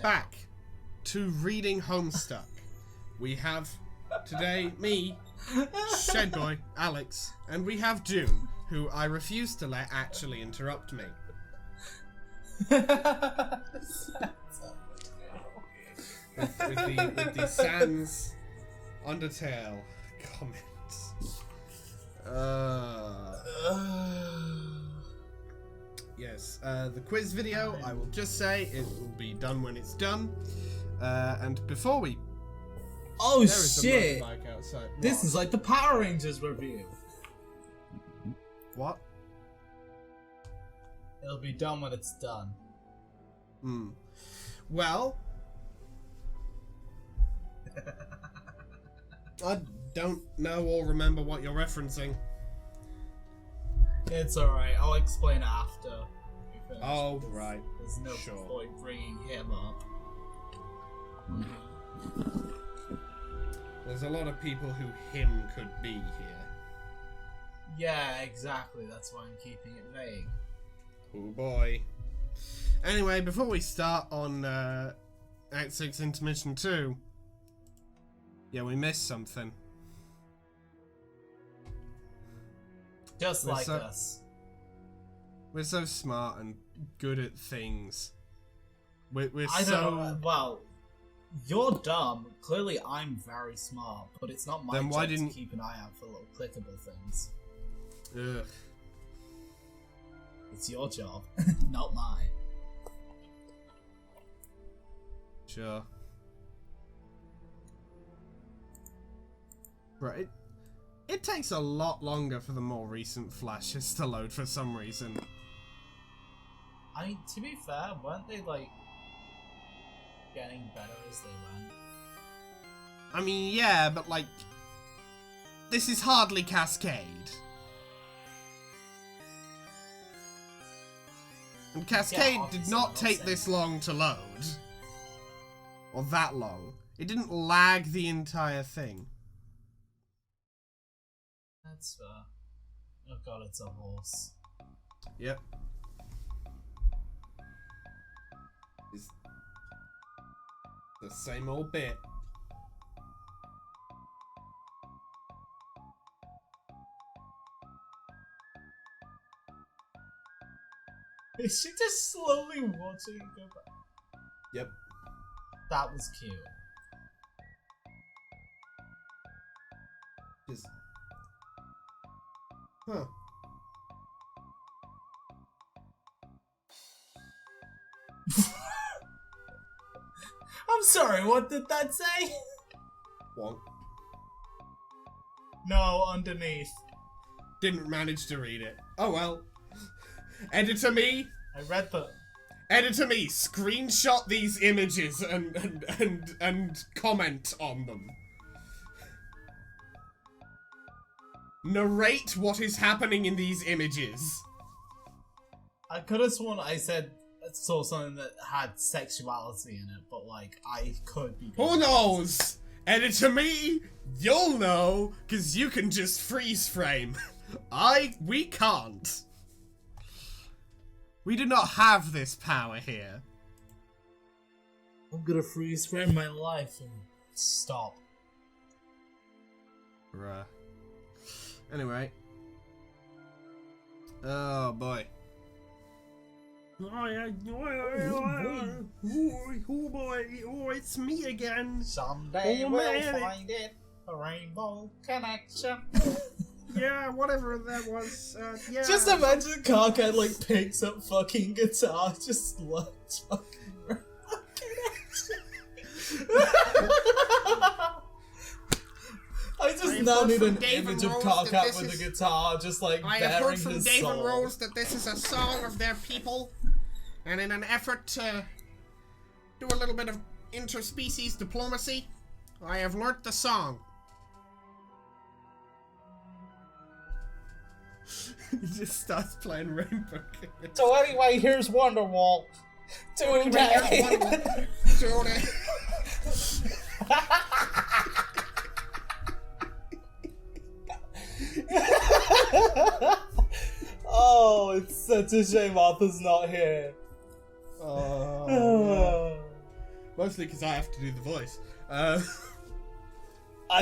back to reading Homestuck. We have today me, Shedboy, Alex, and we have June, who I refuse to let actually interrupt me. with the Sans Undertale comments. Yes, the quiz video, I will just say, it will be done when it's done. And before we... Oh shit! This What? is like the Power Rangers review. What? It'll be done when it's done. Well... I don't know or remember what you're referencing. It's alright, I'll explain after we finish. Oh, right. There's no point bringing him up. There's a lot of people who him could be here. Yeah, exactly. That's why I'm keeping it vague. Oh boy. Anyway, before we start on Act 6 Intermission 2, yeah, we missed something. Just like us. We're so smart and good at things. We're I so... don't know. Well, you're dumb. Clearly, I'm very smart, but it's not my job to keep an eye out for little clickable things. Ugh. It's your job, not mine. Sure. Right. It takes a lot longer for the more recent flashes to load for some reason. I mean, to be fair, weren't they, like, getting better as they went? I mean, yeah, but, like, this is hardly Cascade. And Cascade did not take this long to load. Or that long. It didn't lag the entire thing. That's fair. Oh god, it's a horse. Yep. It's the same old bit. Is she just slowly watching it go back? Yep. That was cute. Just... Huh. I'm sorry, what did that say? What? No, underneath. Didn't manage to read it. Oh well. Editor me! I read the... Editor me! Screenshot these images and comment on them. Narrate what is happening in these images. I could have sworn I saw something that had sexuality in it, but like, I could be... Who knows? Editor me, you'll know, cause you can just freeze frame. We can't. We do not have this power here. I'm gonna freeze frame my life and stop. Bruh. Anyway. Oh boy. Oh boy, oh it's me again. Someday we'll find it. A rainbow connection. Yeah, whatever that was. Yeah. Just imagine Carcat like picks up fucking guitar, just looks fucking I just now need an image of Carcat with a guitar, just like I bearing have heard from his Dave soul. and Rose that this is a song of their people, and in an effort to do a little bit of interspecies diplomacy, I have learnt the song. He just starts playing Rainbow King. So anyway, here's Wonderwall. Today. Oh, it's such a shame Arthur's not here. Oh. Mostly because I have to do the voice. I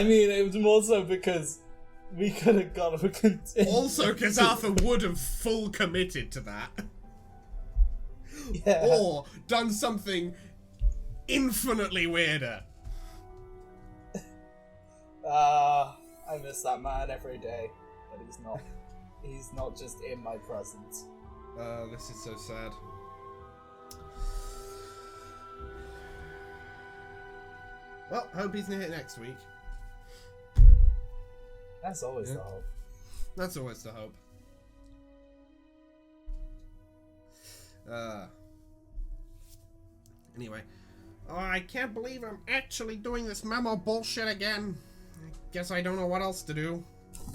mean, it was more so because we could have got a continue. Also because Arthur would have full committed to that. Yeah. Or done something infinitely weirder. I miss that man every day, but he's not just in my presence. This is so sad. Well, hope he's here next week. That's always the hope. That's always the hope. Anyway. Oh, I can't believe I'm actually doing this memo bullshit again. I guess I don't know what else to do.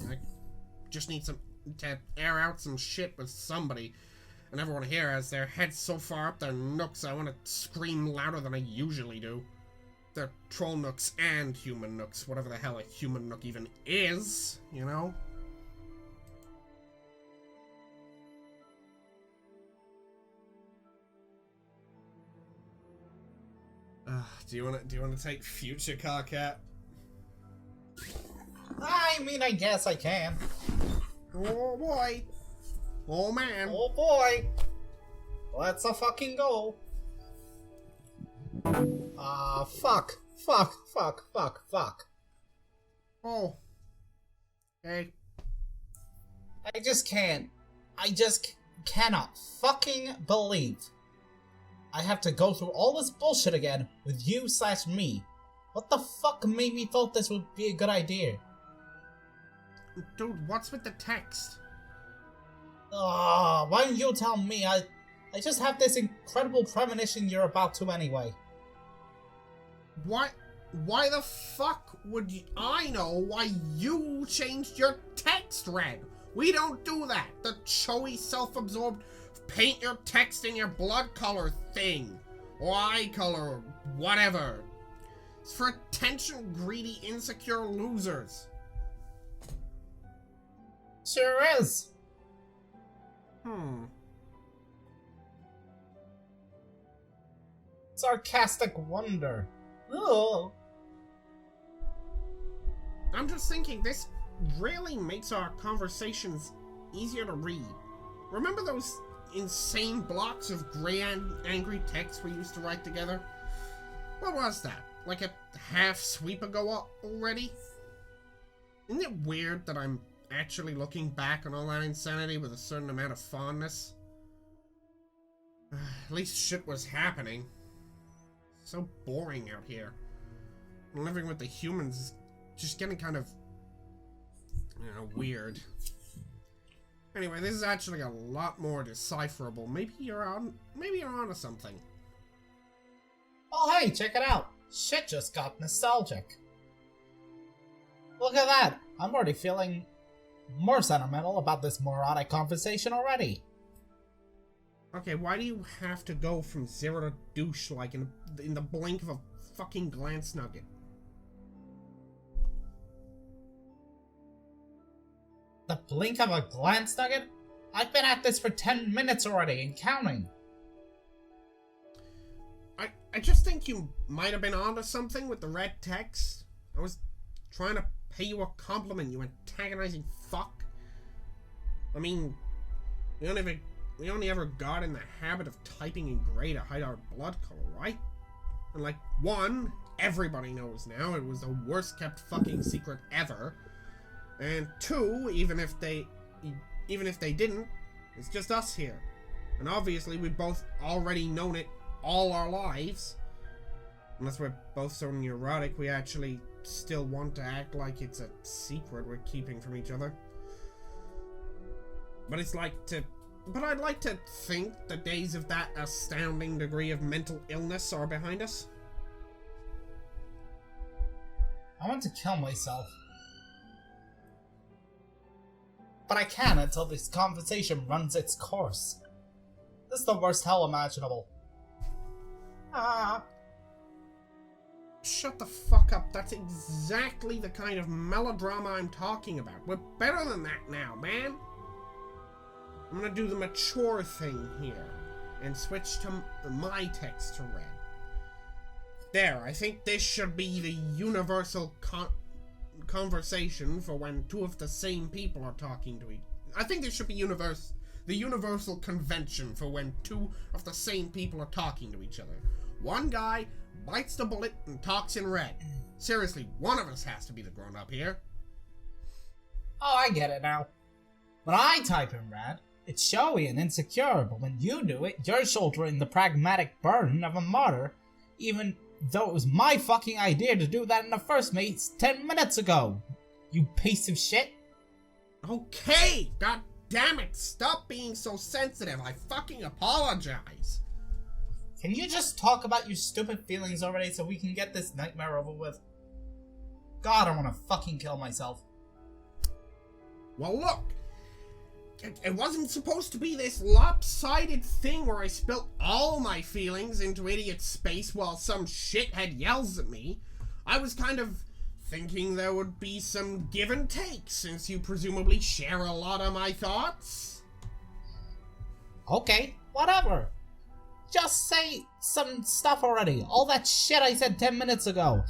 I just need to air out some shit with somebody. And everyone here has their heads so far up their nooks I want to scream louder than I usually do. They're troll nooks and human nooks, whatever the hell a human nook even is, you know? Do you want to take future car cat? I mean, I guess I can. Oh boy. Oh man. Oh boy. Let's fucking go. Fuck. Oh. Hey. I just cannot fucking believe I have to go through all this bullshit again with you/me. What the fuck made me thought this would be a good idea? Dude, what's with the text? Why don't you tell me? I just have this incredible premonition you're about to anyway. What? Why the fuck would I know why you changed your text red? We don't do that. The showy, self-absorbed, paint your text in your blood color thing. Or eye color, or whatever. It's for attention-greedy, insecure losers. Sure is. Sarcastic wonder. Oh. I'm just thinking, this really makes our conversations easier to read. Remember those insane blocks of grey angry text we used to write together? What was that? Like a half sweep ago already? Isn't it weird that I'm actually looking back on all that insanity with a certain amount of fondness? At least shit was happening. So boring out here. Living with the humans is just getting kind of, weird. Anyway, this is actually a lot more decipherable. Maybe you're onto something. Oh hey, check it out. Shit just got nostalgic. Look at that. I'm already feeling more sentimental about this moronic conversation already. Okay, why do you have to go from zero to douche like in the blink of a fucking glance nugget? The blink of a glance nugget? I've been at this for 10 minutes already and counting. I just think you might have been onto something with the red text. I was trying to pay you a compliment, you antagonizing fuck. I mean, we only ever got in the habit of typing in grey to hide our blood color, right? And like, one, everybody knows now it was the worst kept fucking secret ever. And two, even if they didn't, it's just us here. And obviously we've both already known it all our lives. Unless we're both so neurotic we actually still want to act like it's a secret we're keeping from each other. But I'd like to think the days of that astounding degree of mental illness are behind us. I want to kill myself. But I can't until this conversation runs its course. This is the worst hell imaginable. Shut the fuck up. That's exactly the kind of melodrama I'm talking about. We're better than that now, man. I'm gonna do the mature thing here and switch to my text to red. There, I think this should be the universal conversation for when two of the same people are talking to each other. I think this should be the universal convention for when two of the same people are talking to each other. One guy bites the bullet and talks in red. Seriously, one of us has to be the grown-up here. Oh, I get it now. When I type in red, it's showy and insecure, but when you do it, you're shouldering the pragmatic burden of a martyr, even though it was my fucking idea to do that in the first place 10 minutes ago. You piece of shit. Okay, god damn it, stop being so sensitive. I fucking apologize. Can you just talk about your stupid feelings already so we can get this nightmare over with? God, I want to fucking kill myself. Well, look. It wasn't supposed to be this lopsided thing where I spilt all my feelings into idiot space while some shithead yells at me. I was kind of thinking there would be some give and take since you presumably share a lot of my thoughts. Okay, whatever. Just say some stuff already. All that shit I said 10 minutes ago.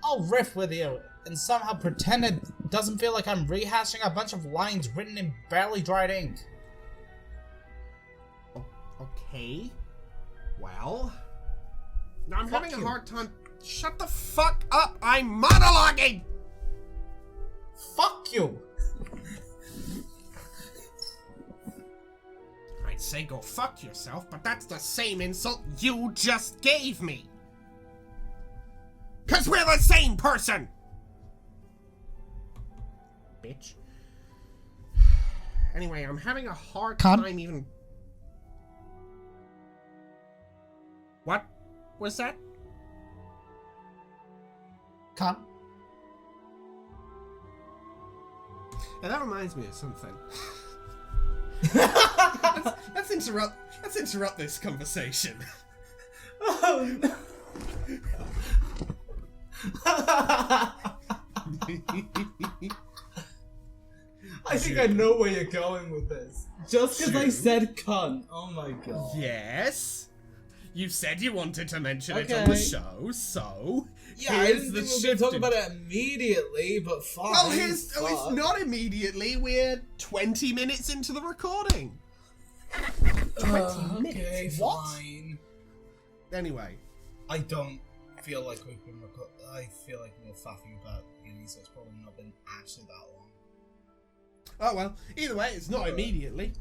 I'll riff with you and somehow pretend it doesn't feel like I'm rehashing a bunch of lines written in barely dried ink. Okay. Well, I'm Fuck having you. a hard time. Shut the fuck up! I'm monologuing! Fuck you! I'd say go fuck yourself, but that's the same insult you just gave me! 'Cause we're the same person! Bitch. Anyway, I'm having a hard Cunt. time even... What was that? Cunt. And that reminds me of something. let's interrupt this conversation. Oh, no. I think I know where you're going with this. Just because I True. said cunt. Oh my god. Yes. You said you wanted to mention it Okay. on the show, so Yeah, I here's didn't the think we were going to talk shifted- about it immediately, but fine. Well, it's not immediately. We're 20 minutes into the recording. 20 Okay, minutes. What? fine. Anyway, I don't feel like we've been I feel like we're faffing about uni, so it's probably not been actually that long. oh well. Either way, it's not immediately.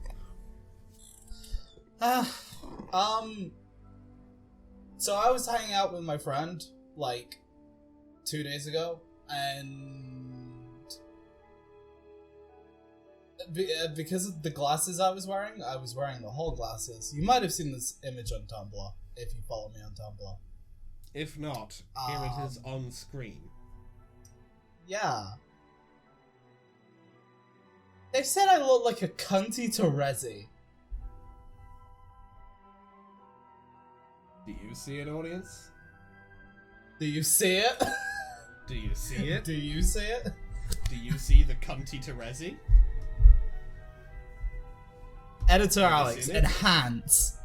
So I was hanging out with my friend, like, 2 days ago, and because of the glasses I was wearing the whole glasses. You might have seen this image on Tumblr, if you follow me on Tumblr. If not, here it is on screen. Yeah. They said I look like a cunty Terezi. Do you see it, audience? Do you see it? Do you see it? Do you see it? Do you see the cunty Terezi? Editor Have you Alex, seen it? enhance.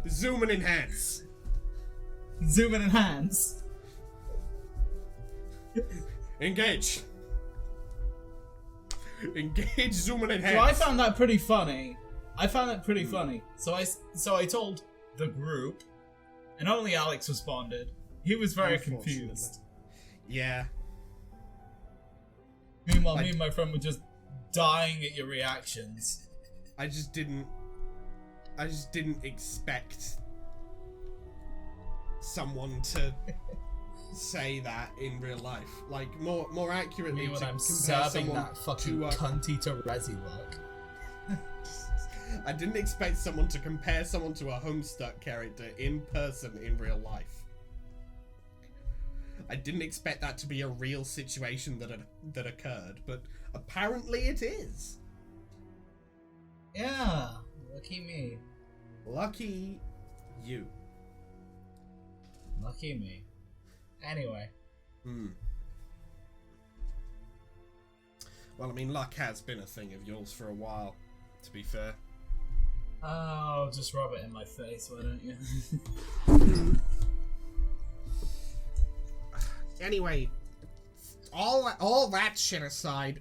Zoom and enhance. Zoom and enhance. Engage. Engage, zoom and enhance. So I found that pretty funny. So I told the group, and only Alex responded. He was very Unfortunately. confused. Yeah. Meanwhile, Like- me and my friend were just dying at your reactions. I just didn't expect someone to say that in real life. Like, more accurately, Me when to I'm compare serving someone that fucking to, cunty Terezi look. I didn't expect someone to compare someone to a Homestuck character in person in real life. I didn't expect that to be a real situation that occurred, but apparently it is. Yeah, lucky me. Lucky you. Lucky me. Anyway. Well, I mean, luck has been a thing of yours for a while, to be fair. Oh, just rub it in my face, why don't you? Anyway, all that shit aside,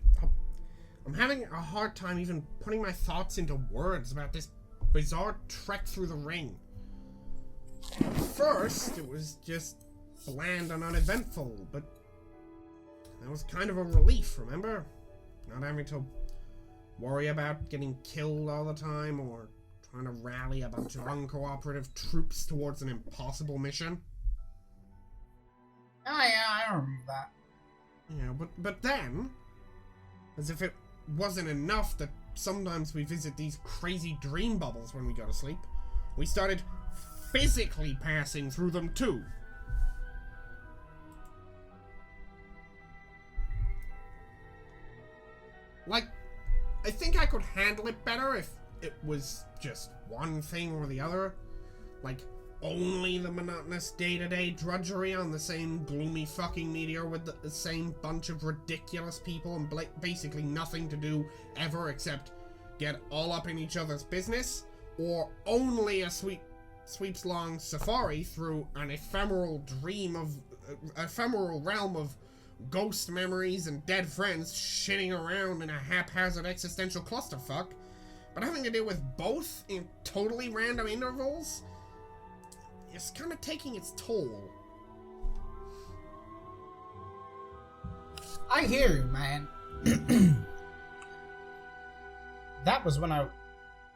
I'm having a hard time even putting my thoughts into words about this bizarre trek through the ring. At first, it was just bland and uneventful, but that was kind of a relief, remember? Not having to worry about getting killed all the time or trying to rally a bunch of uncooperative troops towards an impossible mission. Oh yeah, I remember that. Yeah, but then, as if it wasn't enough that sometimes we visit these crazy dream bubbles when we go to sleep, we started physically passing through them too. Like, I think I could handle it better if it was just one thing or the other. Like, only the monotonous day-to-day drudgery on the same gloomy fucking meteor with the same bunch of ridiculous people and basically nothing to do ever except get all up in each other's business, or only a sweeps-long safari through an ephemeral realm of ghost memories and dead friends shitting around in a haphazard existential clusterfuck, but having to deal with both in totally random intervals, it's kind of taking its toll. I hear you, man. That was when I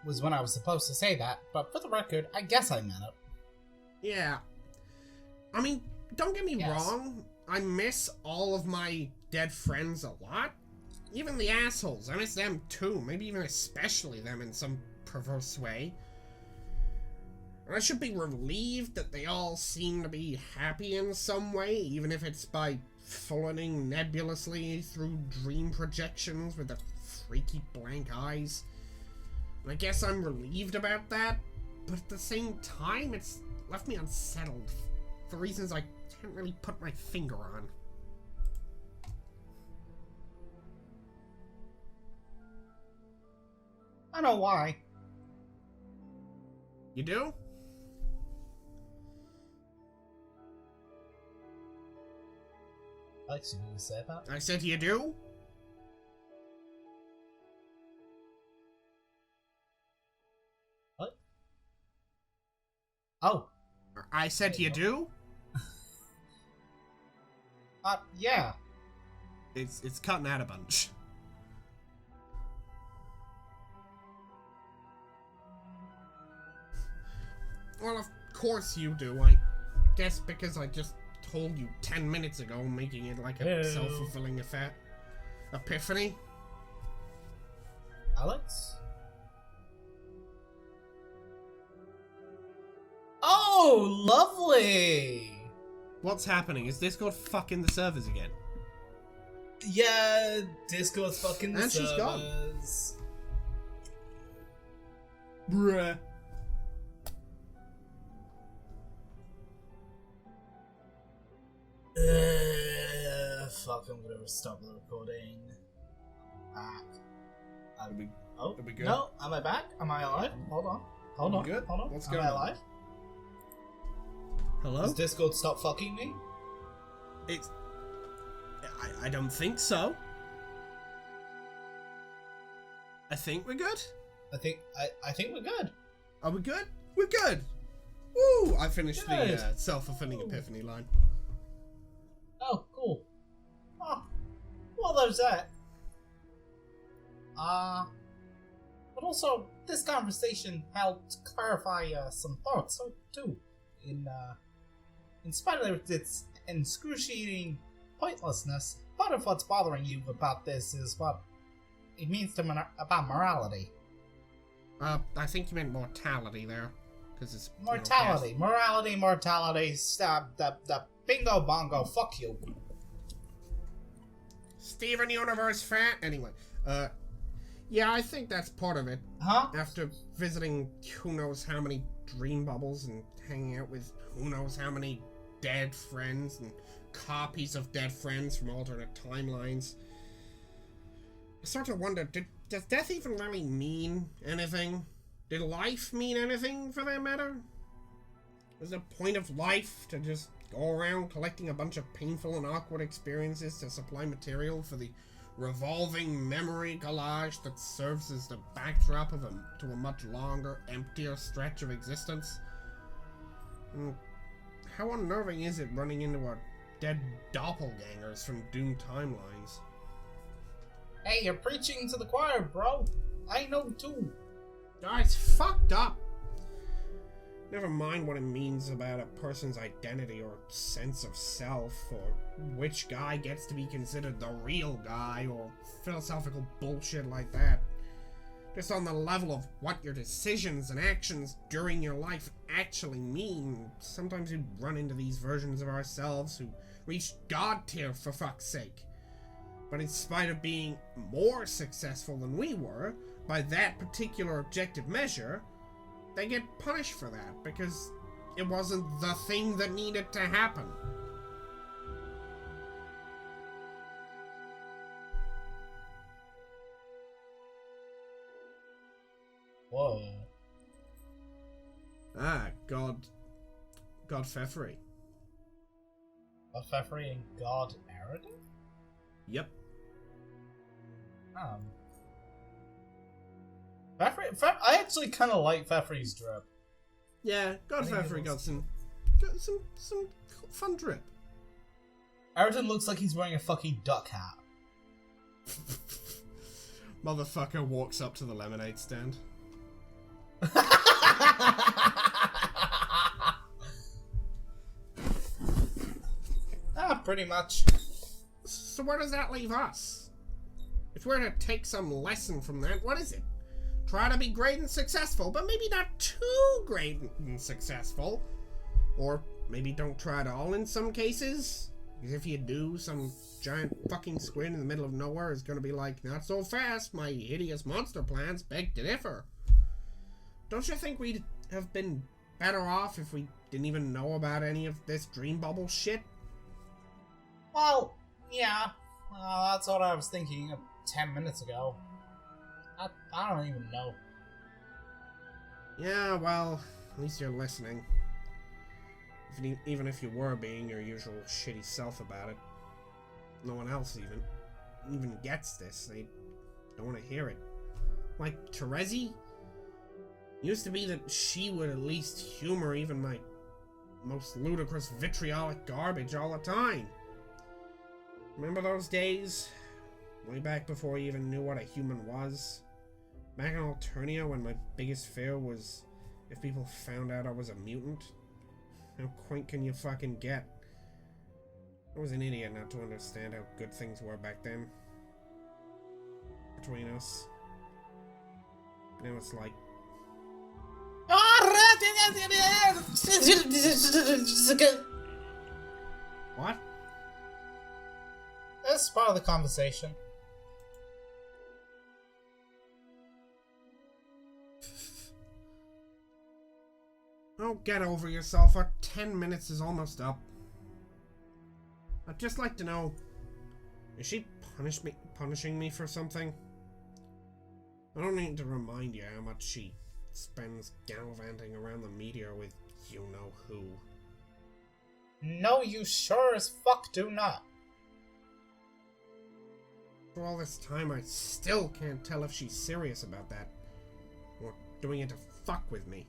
was supposed to say that, but for the record, I guess I meant it. Yeah. I mean, don't get me wrong, I miss all of my dead friends a lot. Even the assholes, I miss them too, maybe even especially them in some perverse way. And I should be relieved that they all seem to be happy in some way, even if it's by floating nebulously through dream projections with their freaky blank eyes. And I guess I'm relieved about that, but at the same time, it's left me unsettled for reasons I can't really put my finger on. I know why. You do? Alex, you need to say that? I said you do? What? Oh. I said you do? Yeah. It's cutting out a bunch. Well, of course you do. I guess because I just told you 10 minutes ago, making it like a self-fulfilling epiphany. Alex? Oh, lovely! What's happening? Is Discord fucking the servers again? Yeah, Discord's fucking the and servers. she's gone. Bruh. Fuck, I'm gonna stop the recording. Back. Are we good? No, am I back? Am I alive? Hold on. Hold on. Good? Hold on. What's am going I on? alive? Hello? Does Discord stop fucking me? It's... I don't think so. I think we're good. I think we're good. Are we good? We're good! Woo! I finished Good. the self-fulfilling epiphany line. Oh, cool. Oh, well, there's that. But also, this conversation helped clarify some thoughts, too. In spite of its excruciating pointlessness, part of what's bothering you about this is what it means about morality. I think you meant mortality there. Because it's... Mortality. Mortality. Stop. The bingo bongo. Fuck you. Steven Universe fat. Anyway, yeah, I think that's part of it. Huh? After visiting who knows how many dream bubbles and hanging out with who knows how many dead friends and copies of dead friends from alternate timelines, I start to wonder, does death even really mean anything? Did life mean anything for that matter? Is the point of life to just go around collecting a bunch of painful and awkward experiences to supply material for the revolving memory collage that serves as the backdrop to a much longer, emptier stretch of existence. And how unnerving is it running into our dead doppelgangers from doomed timelines? Hey, you're preaching to the choir, bro. I know too. Oh, it's fucked up. Never mind what it means about a person's identity or sense of self, or which guy gets to be considered the real guy, or philosophical bullshit like that. Just on the level of what your decisions and actions during your life actually mean, sometimes we run into these versions of ourselves who reach God tier for fuck's sake. But in spite of being more successful than we were, by that particular objective measure, they get punished for that because it wasn't the thing that needed to happen. Whoa. Ah, God Pfeffery. God Pfeffery and God Eridan? Yep. I actually kind of like Pfeffery's drip. Yeah, God Pfeffery got some fun drip. Eridan looks like he's wearing a fucking duck hat. Motherfucker walks up to the lemonade stand. Pretty much. So where does that leave us? If we're to take some lesson from that, what is it? Try to be great and successful, but maybe not too great and successful. Or maybe don't try at all in some cases. Because if you do, some giant fucking squid in the middle of nowhere is gonna be like, not so fast, my hideous monster plans beg to differ. Don't you think we'd have been better off if we didn't even know about any of this dream bubble shit? Well, yeah. That's what I was thinking 10 minutes ago. I don't even know. Yeah, well, at least you're listening. Even if you were being your usual shitty self about it. No one else even gets this. They don't want to hear it. Like Terezi? Used to be that she would at least humor even my most ludicrous vitriolic garbage all the time. Remember those days? Way back before I even knew what a human was? Back in Alternia when my biggest fear was if people found out I was a mutant? How quaint can you fucking get? I was an idiot not to understand how good things were back then. Between us. Now it's like... What? That's part of the conversation. Oh, get over yourself. Our 10 minutes is almost up. I'd just like to know, is she punishing me for something? I don't need to remind you how much she spends gallivanting around the meteor with you-know-who. No, you sure as fuck do not. For all this time, I still can't tell if she's serious about that. Or doing it to fuck with me.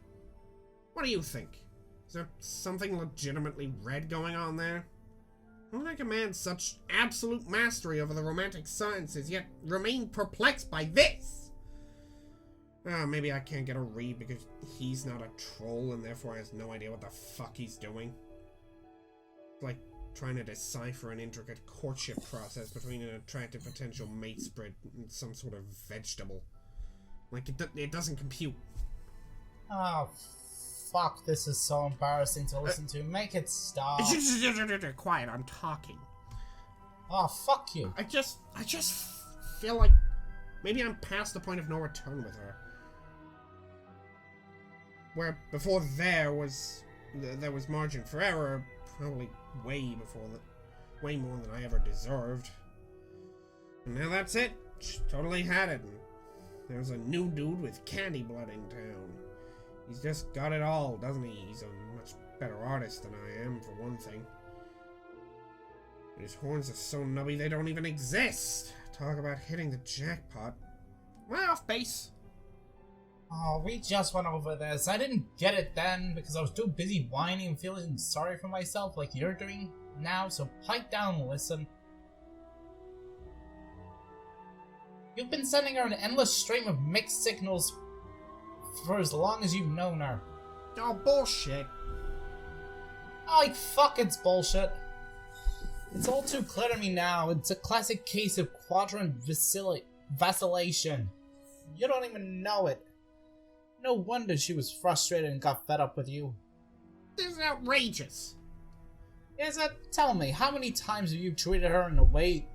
What do you think? Is there something legitimately red going on there? How can a man such absolute mastery over the romantic sciences yet remain perplexed by this? Maybe I can't get a read because he's not a troll and therefore has no idea what the fuck he's doing. It's like trying to decipher an intricate courtship process between an attractive potential mate spread and some sort of vegetable. Like, it doesn't compute. Oh, fuck, this is so embarrassing to listen to. Make it stop. Quiet, I'm talking. Oh, fuck you. I just feel like maybe I'm past the point of no return with her. Where before there was margin for error, probably way more than I ever deserved. And now that's it. She totally had it. And there's a new dude with candy blood in town. He's just got it all, doesn't he? He's a much better artist than I am, for one thing. His horns are so nubby they don't even exist. Talk about hitting the jackpot. Way off base. Oh, we just went over this. I didn't get it then because I was too busy whining and feeling sorry for myself like you're doing now, so pipe down and listen. You've been sending her an endless stream of mixed signals for as long as you've known her. Oh, bullshit. Like, fuck, it's bullshit. It's all too clear to me now. It's a classic case of quadrant vacillation. You don't even know it. No wonder she was frustrated and got fed up with you. This is outrageous. Is it? Tell me, how many times have you treated her in a way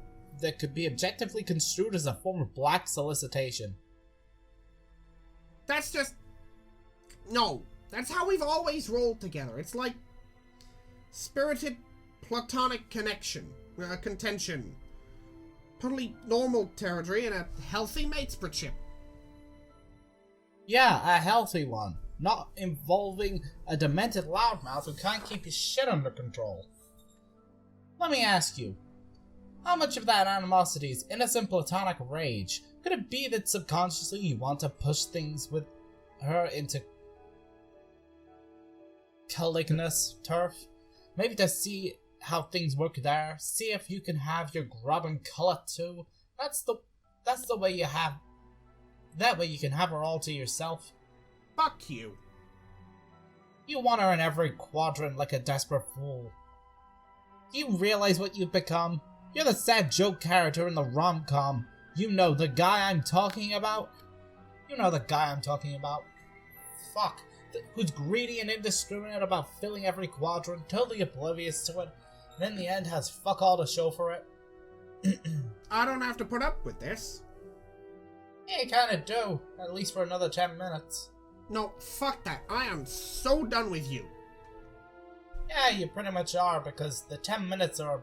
that could be objectively construed as a form of black solicitation? That's just... No. That's how we've always rolled together. It's like... spirited platonic contention. Totally normal territory and a healthy matesmanship. Yeah, a healthy one. Not involving a demented loudmouth who can't keep his shit under control. Let me ask you, how much of that animosity is innocent platonic rage? Could it be that subconsciously you want to push things with her into calignous turf? Maybe to see how things work there. See if you can have your grub and color too. That's the way you have. That way you can have her all to yourself. Fuck you. You want her in every quadrant like a desperate fool. Do you realize what you've become? You're the sad joke character in the rom-com. You know the guy I'm talking about? Fuck. Who's greedy and indiscriminate about filling every quadrant, totally oblivious to it, and in the end has fuck all to show for it. I don't have to put up with this. Yeah, you kinda do. At least for another 10 minutes. No, fuck that. I am so done with you. Yeah, you pretty much are, because the 10 minutes are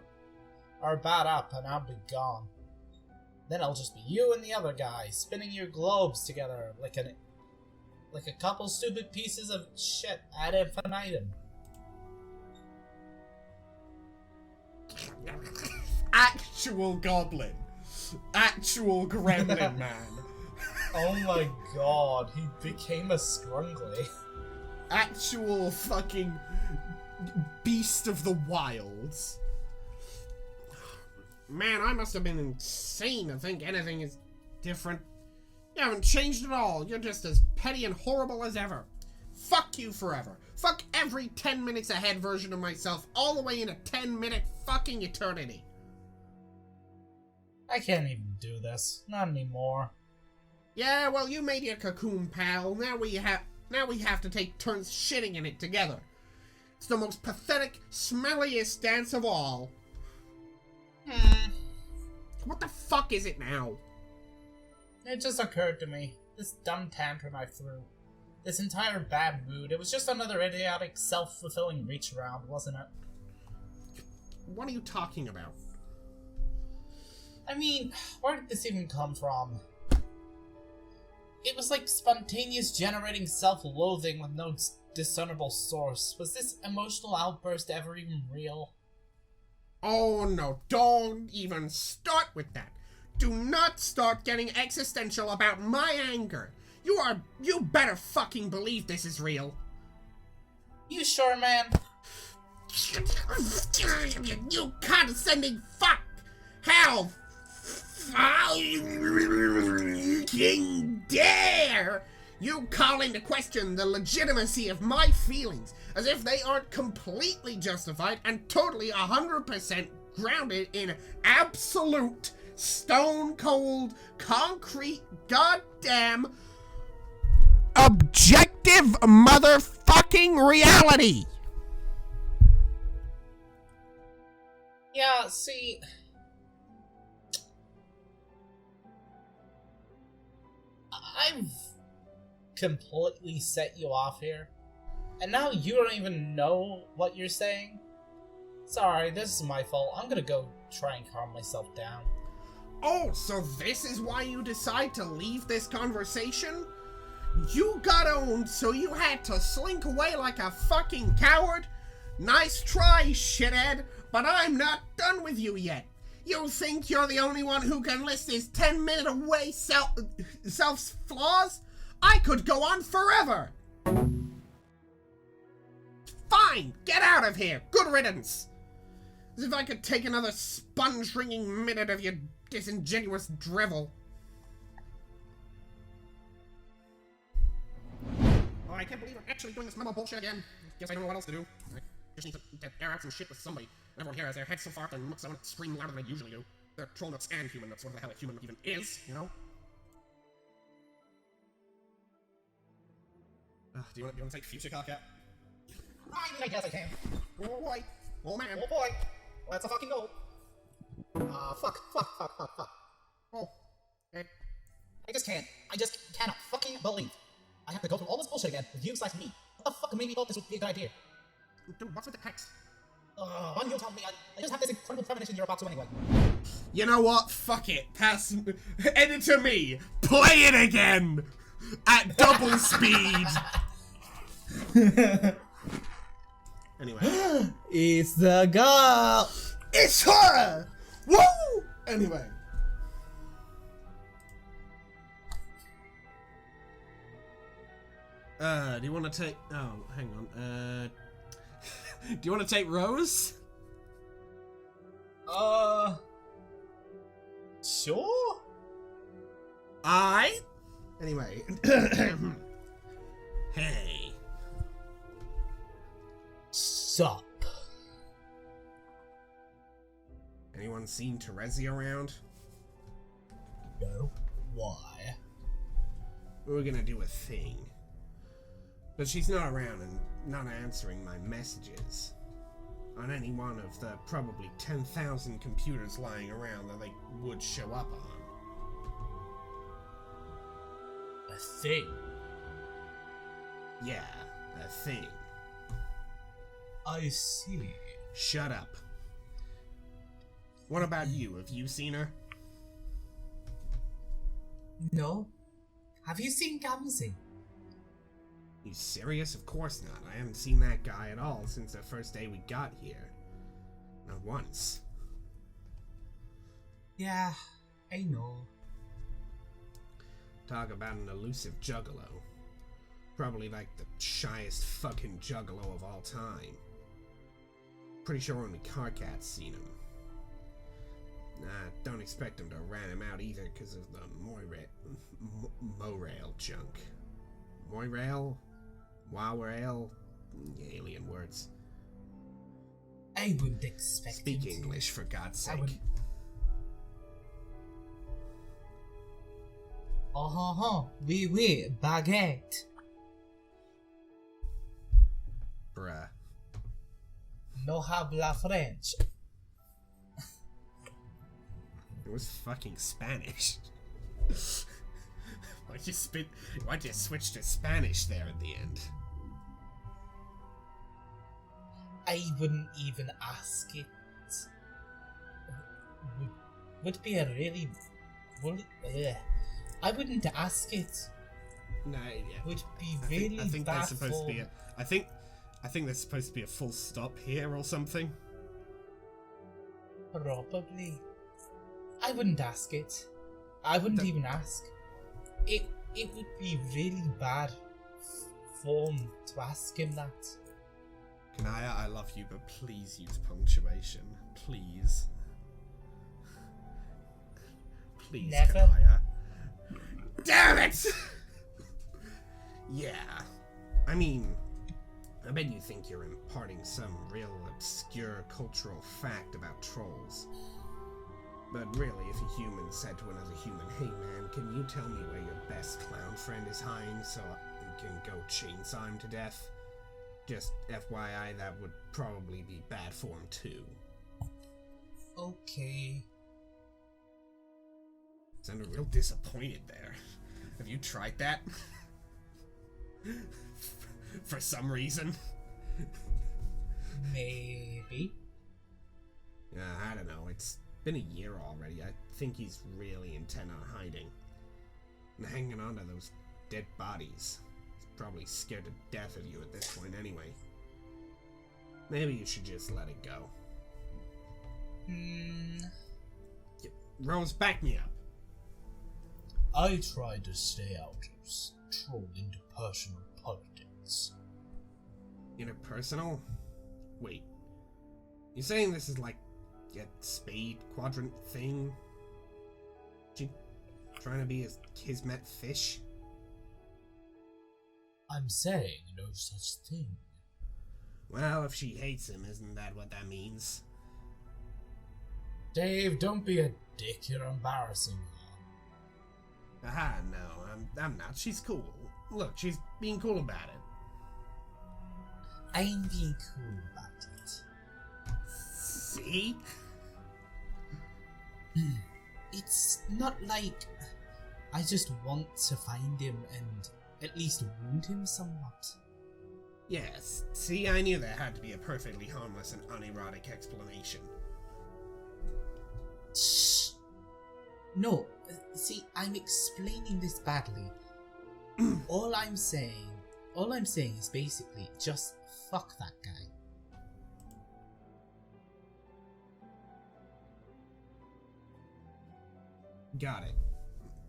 about up and I'll be gone. Then it'll just be you and the other guy, spinning your globes together like a couple stupid pieces of shit ad infinitum. Actual goblin. Actual gremlin man. Oh my god, he became a scrungly. Actual fucking beast of the wilds. Man, I must have been insane to think anything is different. You haven't changed at all. You're just as petty and horrible as ever. Fuck you forever. Fuck every 10 minutes ahead version of myself all the way into 10-minute fucking eternity. I can't even do this. Not anymore. Yeah, well, you made your cocoon, pal. Now we have to take turns shitting in it together. It's the most pathetic, smelliest dance of all. What the fuck is it now? It just occurred to me. This dumb tantrum I threw. This entire bad mood. It was just another idiotic, self-fulfilling reach around, wasn't it? What are you talking about? I mean, where did this even come from? It was like spontaneous generating self-loathing with no discernible source. Was this emotional outburst ever even real? Oh no, don't even start with that. Do not start getting existential about my anger. You better fucking believe this is real. You sure, man? You condescending fuck! How fucking dare you call into question the legitimacy of my feelings as if they aren't completely justified and totally 100% grounded in absolute stone cold concrete goddamn objective motherfucking reality. Yeah, see, I've completely set you off here, and now you don't even know what you're saying. Sorry, this is my fault. I'm gonna go try and calm myself down. Oh, so this is why you decide to leave this conversation? You got owned, so you had to slink away like a fucking coward? Nice try, shithead, but I'm not done with you yet. You think you're the only one who can list his 10-minute away self's flaws? I could go on forever! Fine, get out of here! Good riddance! As if I could take another sponge-wringing minute of your disingenuous drivel. Oh, I can't believe I'm actually doing this memo bullshit again. Guess I don't know what else to do. I just need to air out some shit with somebody. Everyone here has their heads so far up and looks, I want to scream louder than I usually do. They're troll nuts and human nuts, whatever the hell a human even is, you know? Do you want to take future car cat? I guess I can. Oh boy. Oh man. Oh boy. Let's a fucking go. Fuck. Oh. Hey. I just cannot fucking believe I have to go through all this bullshit again with you/me. What the fuck made me thought this would be a good idea? Dude, what's with the text? Why don't you tell me? I just have this incredible premonition you're about to anyway. You know what? Fuck it. Editor me. Play it again! At double speed! Anyway. It's the girl! It's her! Woo! Anyway. Do you want to take... Oh, hang on. Do you want to take Rose? Sure? Anyway. Hey. Sup? Anyone seen Terezi around? No. Why? We're gonna do a thing. But she's not around and not answering my messages. On any one of the probably 10,000 computers lying around that they would show up on. A thing? Yeah, a thing. I see. Shut up. What about you? Have you seen her? No. Have you seen Gamzee? You serious? Of course not. I haven't seen that guy at all since the first day we got here. Not once. Yeah, I know. Talk about an elusive juggalo. Probably like the shyest fucking juggalo of all time. Pretty sure only Carcat's seen him. Don't expect him to rat him out either because of the Morail junk. Moirail? Wowrail? Alien words. I wouldn't expect Speak him English, for God's sake. Oui, baguette. Bruh. No habla French. It was fucking Spanish. Why'd you switch to Spanish there at the end? I wouldn't even ask it. Would be a really... I wouldn't ask it. No, yeah. Would be really I think bad that's supposed form. to be a... I think there's supposed to be a full stop here or something. Probably. I wouldn't ask it. I wouldn't even ask. It would be really bad form to ask him that. Kanaya, I love you, but please use punctuation. Please. Please, Never. Kanaya. Damn it! Yeah. I mean, I bet you think you're imparting some real obscure cultural fact about trolls. But really, if a human said to another human, "Hey man, can you tell me where your best clown friend is hiding so I can go chainsaw him to death?" Just FYI, that would probably be bad form too. Okay. Sounded real disappointed there. Have you tried that? For some reason? Maybe. I don't know, it's been a year already. I think he's really intent on hiding. And hanging on to those dead bodies. He's probably scared to death of you at this point anyway. Maybe you should just let it go. Rose, back me up. I try to stay out of troll interpersonal politics. Interpersonal? Wait. You saying this is like a spade quadrant thing? She trying to be his kismet fish? I'm saying no such thing. Well, if she hates him, isn't that what that means? Dave, don't be a dick. You're embarrassing her. Aha, no, I'm not. She's cool. Look, she's being cool about it. I'm being cool about it. See? It's not like I just want to find him and at least wound him somewhat. Yes, see, I knew there had to be a perfectly harmless and unerotic explanation. Shh. No, see, I'm explaining this badly. All I'm saying is basically just fuck that guy. Got it.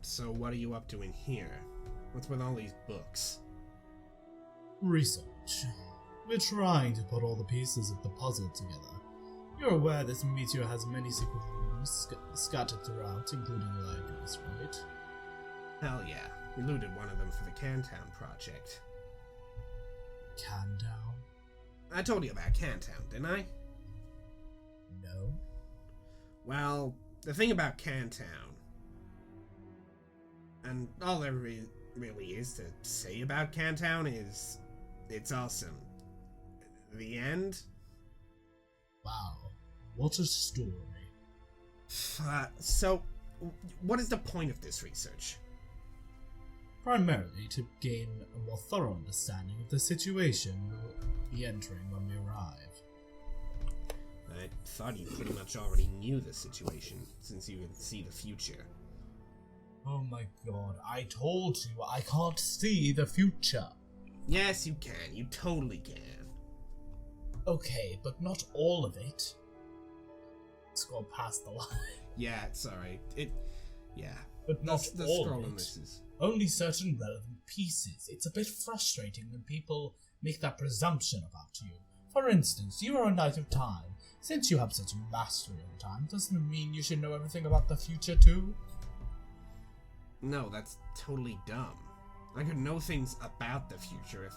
So what are you up to in here? What's with all these books? Research. We're trying to put all the pieces of the puzzle together. You're aware this meteor has many secret rooms scattered throughout, including libraries, right? Hell yeah. We looted one of them for the Cantown project. Cantown? I told you about Cantown, didn't I? No. Well, the thing about Cantown, and all there really is to say about Cantown is, it's awesome. The end? Wow, what a story. So, what is the point of this research? Primarily to gain a more thorough understanding of the situation we'll be entering when we arrive. I thought you pretty much already knew the situation, since you can see the future. Oh my god, I told you I can't see the future. Yes, you can. You totally can. Okay, but not all of it. Let's go past the line. Yeah, it's alright. Yeah. But not the all scroll of on it. this is... Only certain relevant pieces. It's a bit frustrating when people make that presumption about you. For instance, you are a Knight of Time. Since you have such mastery of time, doesn't it mean you should know everything about the future too? No, that's totally dumb. I could know things about the future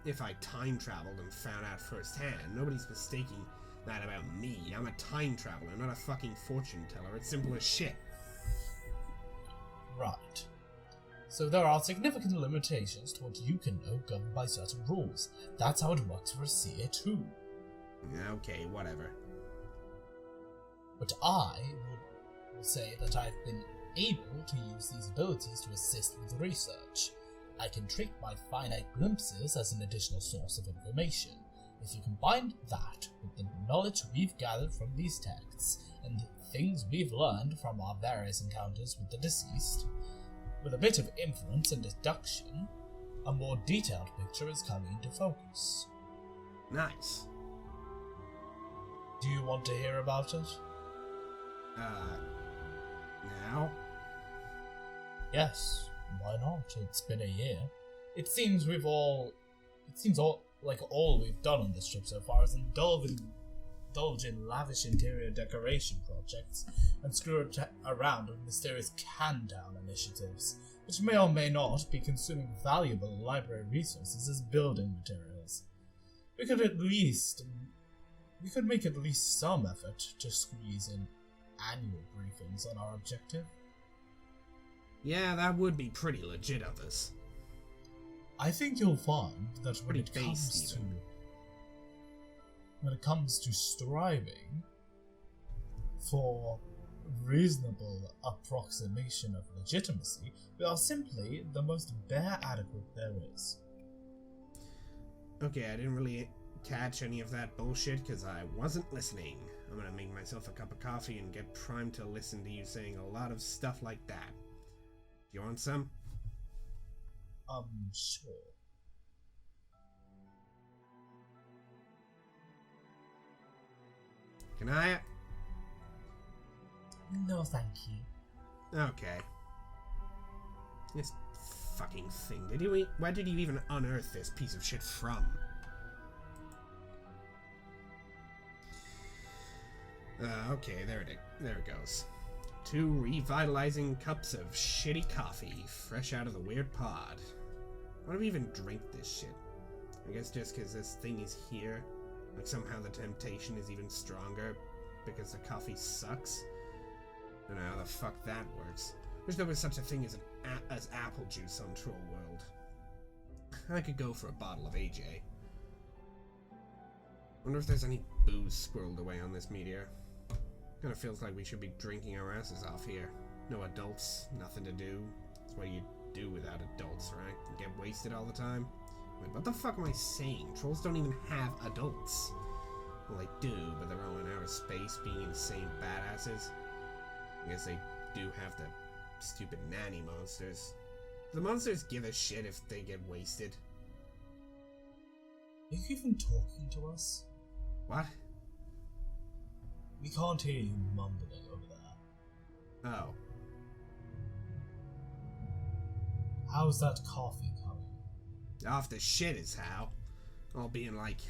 if I time traveled and found out firsthand. Nobody's mistaking that about me. I'm a time traveler, not a fucking fortune teller. It's simple as shit. Right. So there are significant limitations to what you can know governed by certain rules. That's how it works for a CA too. Okay, whatever. But I will say that I've been able to use these abilities to assist with research. I can treat my finite glimpses as an additional source of information. If you combine that with the knowledge we've gathered from these texts and things we've learned from our various encounters with the deceased, with a bit of inference and deduction, a more detailed picture is coming into focus. Nice. Do you want to hear about it? Now? Yes, why not? It's been a year. It seems all we've done on this trip so far is indulge in lavish interior decoration projects and screw around with mysterious Cantown initiatives, which may or may not be consuming valuable library resources as building materials. We could make at least some effort to squeeze in annual briefings on our objective. Yeah, that would be pretty legit of us. I think you'll find that when Pretty it based, comes to striving for reasonable approximation of legitimacy, we are simply the most bare adequate there is. Okay, I didn't really catch any of that bullshit because I wasn't listening. I'm gonna make myself a cup of coffee and get primed to listen to you saying a lot of stuff like that. You want some? Sure. Can I? No, thank you. Okay. This fucking thing. Where did you even unearth this piece of shit from? Okay, there it goes. 2 revitalizing cups of shitty coffee, fresh out of the weird pod. Why do we even drink this shit? I guess just because this thing is here. Like somehow the temptation is even stronger because the coffee sucks. I don't know how the fuck that works. Wish there was such a thing as apple juice on Troll World. I could go for a bottle of AJ. Wonder if there's any booze squirreled away on this meteor. Kinda feels like we should be drinking our asses off here. No adults, nothing to do. That's what you do without adults, right? You get wasted all the time. Wait, what the fuck am I saying? Trolls don't even have adults. Well, they do, but they're all in outer space being insane badasses. I guess they do have the stupid nanny monsters. The monsters give a shit if they get wasted. Are you even talking to us? What? We can't hear you mumbling over there. Oh. How's that coffee coming? Off the shit is how. All being like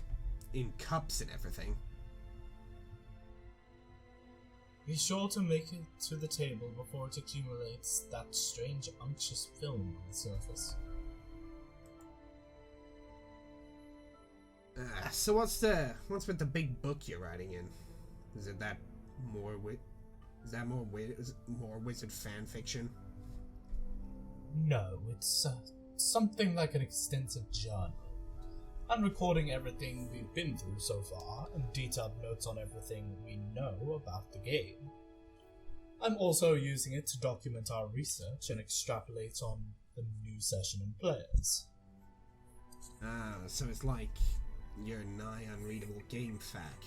in cups and everything. Be sure to make it to the table before it accumulates that strange unctuous film on the surface. So what's with the big book you're writing in? Is it that more wizard fan fiction? No, it's something like an extensive journal. I'm recording everything we've been through so far, and detailed notes on everything we know about the game. I'm also using it to document our research and extrapolate on the new session and players. So it's like your nigh unreadable game fac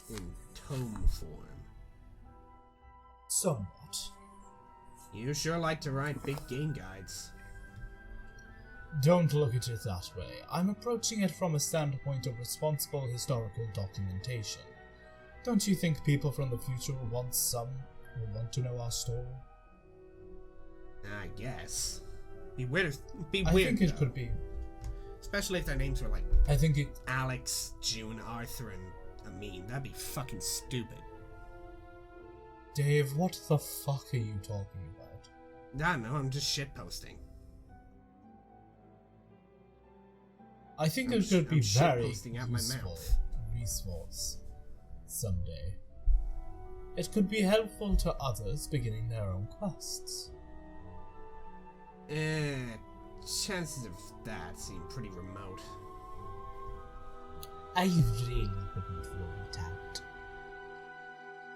in tome form. Somewhat. You sure like to write big game guides. Don't look at it that way. I'm approaching it from a standpoint of responsible historical documentation. Don't you think people from the future will want to know our story? I guess. Be weird. I think it could be. Especially if their names were like Alex, June, Arthur, and Amin. That'd be fucking stupid. Dave, what the fuck are you talking about? I don't know, I'm just shitposting. I think it could be very useful resource someday. It could be helpful to others beginning their own quests. Chances of that seem pretty remote. I really wouldn't rule it out.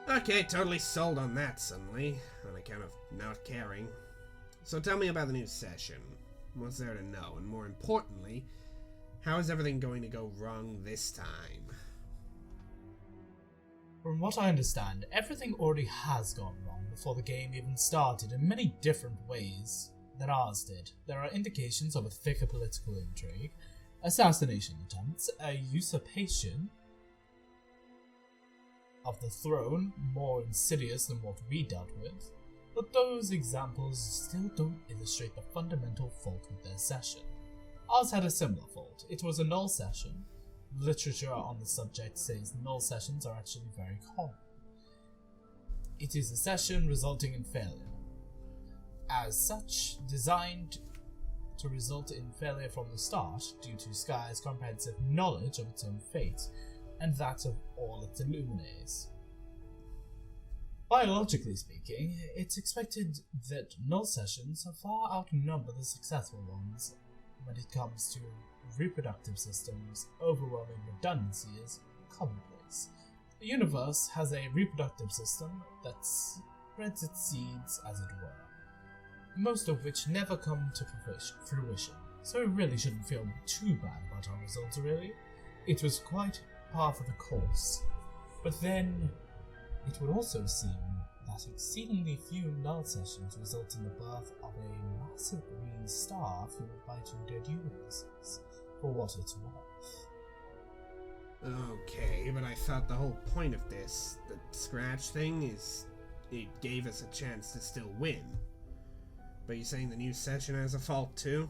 Okay, totally sold on that suddenly, on account of not caring. So tell me about the new session. What's there to know? And more importantly, how is everything going to go wrong this time? From what I understand, everything already has gone wrong before the game even started in many different ways than ours did. There are indications of a thicker political intrigue, assassination attempts, a usurpation of the throne more insidious than what we dealt with, but those examples still don't illustrate the fundamental fault with their session. Ours had a similar fault. It was a null session. Literature on the subject says null sessions are actually very common. It is a session resulting in failure. As such, designed to result in failure from the start due to Sky's comprehensive knowledge of its own fate and that of all its illuminates. Biologically speaking, it's expected that null sessions far outnumber the successful ones when it comes to reproductive systems. Overwhelming redundancy is commonplace. The universe has a reproductive system that spreads its seeds, as it were, most of which never come to fruition, so we really shouldn't feel too bad about our results, really. It was quite par for the course. But then, it would also seem that exceedingly few Null sessions result in the birth of a massive green star fueled by two dead universes, for what it's worth. Okay, but I thought the whole point of this, the scratch thing, is it gave us a chance to still win. But you're saying the new session has a fault too?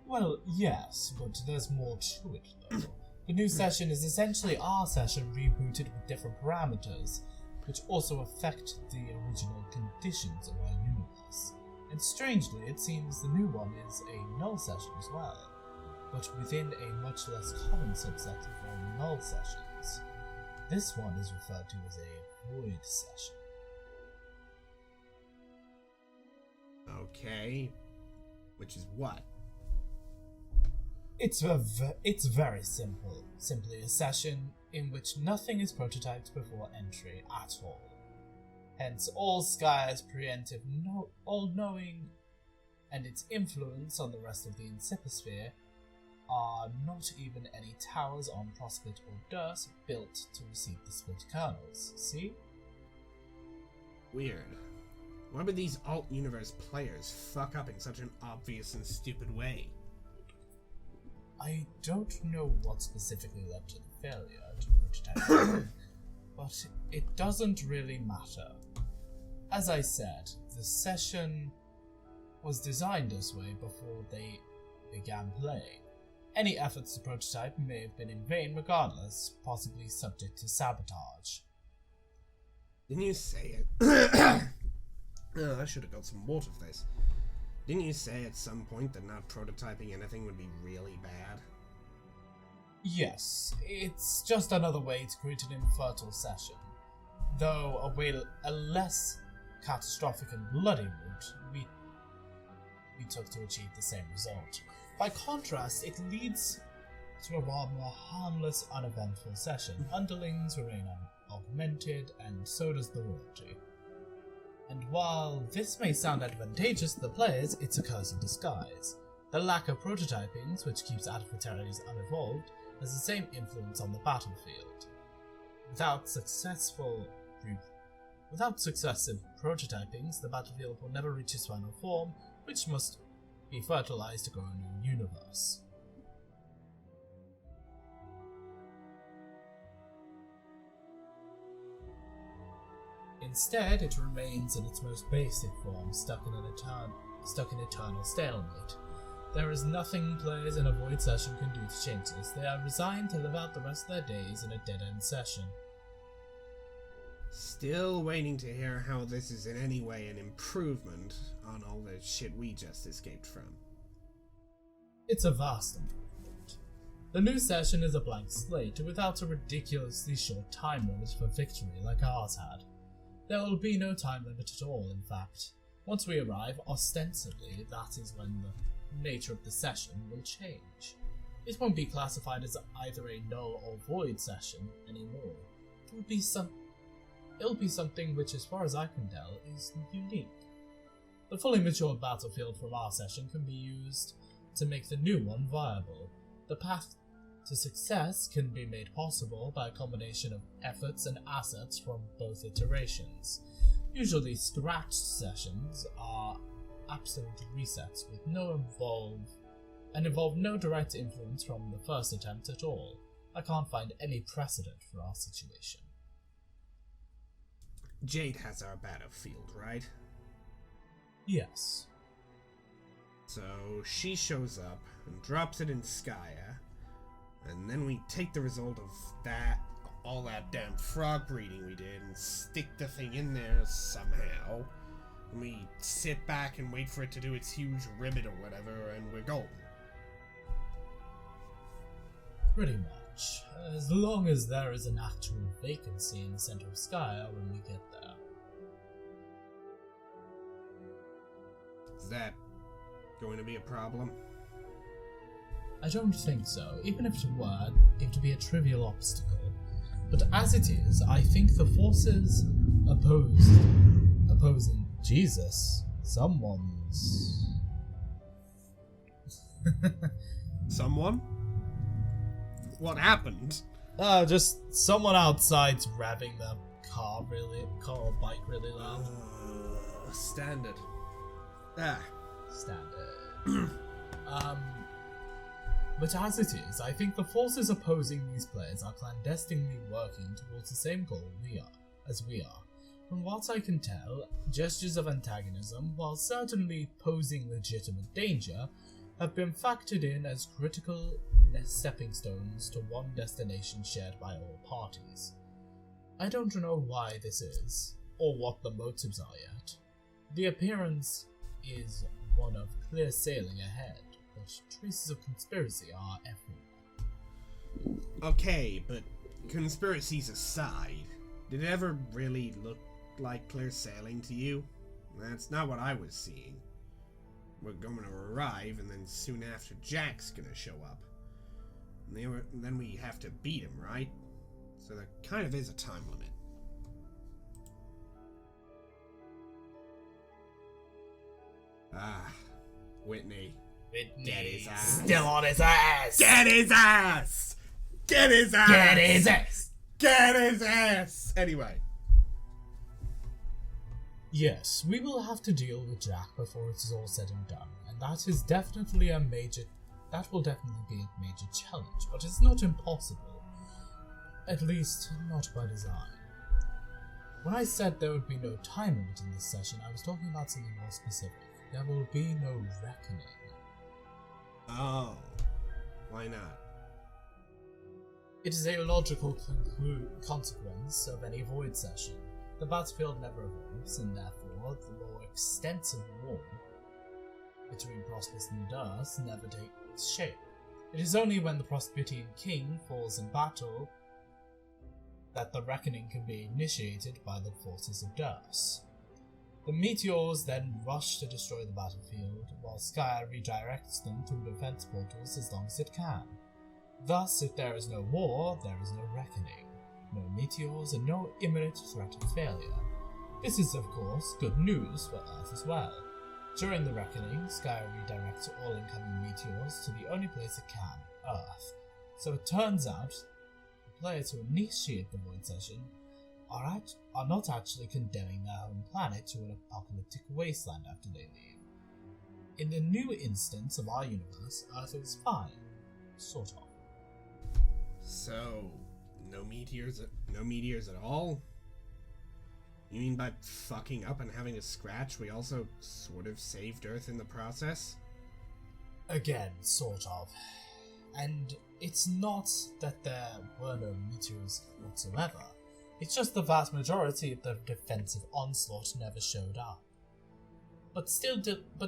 Well, yes, but there's more to it, though. The new session is essentially our session rebooted with different parameters, which also affect the original conditions of our universe. And strangely, it seems the new one is a Null session as well, but within a much less common subset of all Null sessions. This one is referred to as a Void session. Okay. Which is what? It's very simple. Simply a session in which nothing is prototyped before entry at all. Hence, all Sky's preemptive all-knowing and its influence on the rest of the Inciposphere are not even any towers on Prospect or Dirt built to receive the split kernels. See? Weird. Why would these alt-universe players fuck up in such an obvious and stupid way? I don't know what specifically led to the failure to prototype, but it doesn't really matter. As I said, the session was designed this way before they began playing. Any efforts to prototype may have been in vain regardless, possibly subject to sabotage. Didn't you say it? Oh, I should have got some water for this. Didn't you say at some point that not prototyping anything would be really bad? Yes, it's just another way to create an infertile session, though a less catastrophic and bloody route we took to achieve the same result. By contrast, it leads to a rather more harmless, uneventful session. Underlings remain augmented, and so does the royalty. And while this may sound advantageous to the players, it's a curse in disguise. The lack of prototypings, which keeps adversaries unevolved, has the same influence on the battlefield. Without successive prototypings, the battlefield will never reach its final form, which must be fertilized to grow a new universe. Instead, it remains in its most basic form, stuck in eternal stalemate. There is nothing players in a Void session can do to change this. They are resigned to live out the rest of their days in a dead-end session. Still waiting to hear how this is in any way an improvement on all the shit we just escaped from. It's a vast improvement. The new session is a blank slate without a ridiculously short time limit for victory like ours had. There will be no time limit at all, in fact. Once we arrive, ostensibly, that is when the nature of the session will change. It won't be classified as either a Null or Void session anymore. It'll be something which, as far as I can tell, is unique. The fully matured battlefield from our session can be used to make the new one viable. The path to success can be made possible by a combination of efforts and assets from both iterations. Usually scratched sessions are absolute resets with involve no direct influence from the first attempt at all. I can't find any precedent for our situation. Jade has our battlefield, right? Yes. So she shows up and drops it in Skya, and then we take the result of that, all that damn frog breeding we did, and stick the thing in there somehow. And we sit back and wait for it to do its huge ribbit or whatever, and we're golden. Pretty much. As long as there is an actual vacancy in the center of Skya when we get there. Is that going to be a problem? I don't think so, even if it were, it would be a trivial obstacle. But as it is, I think the forces opposing Jesus, someone's... Someone? What happened? Just someone outside's revving the car or bike really loud? Standard. Standard. But as it is, I think the forces opposing these players are clandestinely working towards the same goal as we are. From what I can tell, gestures of antagonism, while certainly posing legitimate danger, have been factored in as critical stepping stones to one destination shared by all parties. I don't know why this is, or what the motives are yet. The appearance is one of clear sailing ahead, but traces of conspiracy are everywhere. Okay, but conspiracies aside, did it ever really look like clear sailing to you? That's not what I was seeing. We're going to arrive, and then soon after Jack's gonna show up. And then we have to beat him, right? So there kind of is a time limit. Whitney. Get his ass. Still on his ass! Get his ass! Get his ass! Get his ass! Get his ass! Anyway. Yes, we will have to deal with Jack before it is all said and done, and that will definitely be a major challenge, but it's not impossible. At least, not by design. When I said there would be no time limit in this session, I was talking about something more specific. There will be no reckoning. Oh. Why not? It is a logical consequence of any void session. The battlefield never evolves, and therefore the more extensive war between Prospis and Durs never takes shape. It is only when the Prospitian king falls in battle that the reckoning can be initiated by the forces of Durs. The meteors then rush to destroy the battlefield, while Skya redirects them through defense portals as long as it can. Thus, if there is no war, there is no reckoning, no meteors, and no imminent threat of failure. This is, of course, good news for Earth as well. During the reckoning, Skya redirects all incoming meteors to the only place it can, Earth. So it turns out, the players who initiate the void session are not actually condemning their home planet to an apocalyptic wasteland after they leave. In the new instance of our universe, Earth is fine. Sort of. So, no meteors at all? You mean by fucking up and having a scratch, we also sort of saved Earth in the process? Again, sort of. And it's not that there were no meteors whatsoever. It's just the vast majority of the defensive onslaught never showed up. But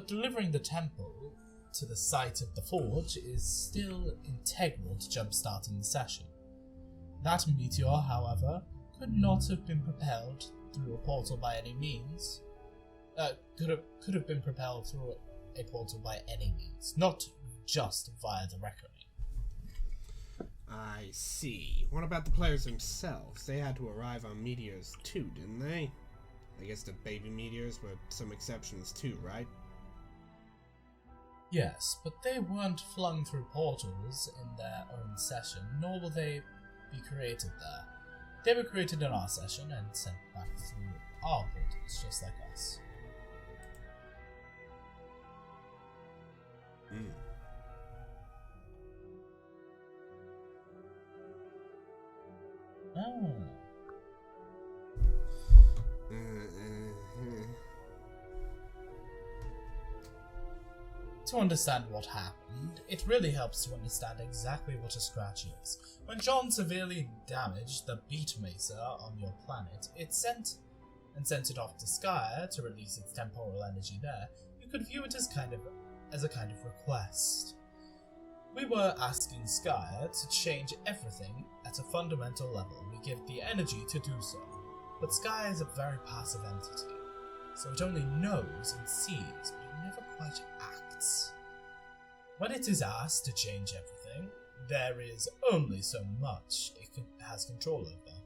delivering the temple to the site of the forge is still integral to jumpstarting the session. That meteor, however, could not have been propelled through a portal by any means. Could have been propelled through a portal by any means, not just via the reckoning. I see. What about the players themselves? They had to arrive on meteors too, didn't they? I guess the baby meteors were some exceptions too, right? Yes, but they weren't flung through portals in their own session, nor will they be created there. They were created in our session and sent back through our portals, just like us. Oh. To understand what happened, it really helps to understand exactly what a scratch is. When John severely damaged the beat mesa on your planet, it sent it off to Skya to release its temporal energy there. You could view it as a kind of request. We were asking Skya to change everything at a fundamental level. We give the energy to do so. But Skya is a very passive entity, so it only knows and sees, but it never quite acts. When it is asked to change everything, there is only so much it has control over.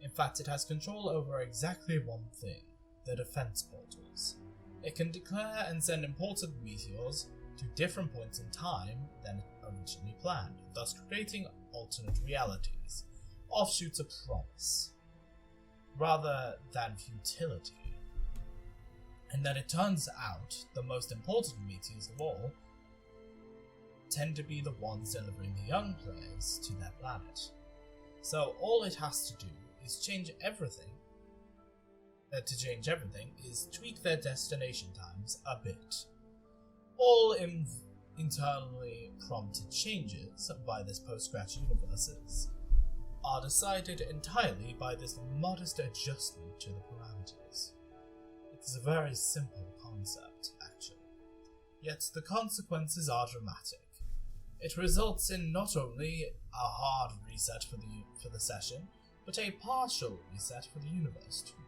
In fact, it has control over exactly one thing, the defense portals. It can declare and send imported meteors to different points in time than originally planned, thus creating alternate realities, offshoots of promise. rather than futility. And that it turns out the most important meteors of all tend to be the ones delivering the young players to their planet. So all it has to do is change everything. To change everything is tweak their destination times a bit. All internally prompted changes by this post-scratch universes are decided entirely by this modest adjustment to the parameters. It's a very simple concept, actually. Yet the consequences are dramatic. It results in not only a hard reset for the session, but a partial reset for the universe too.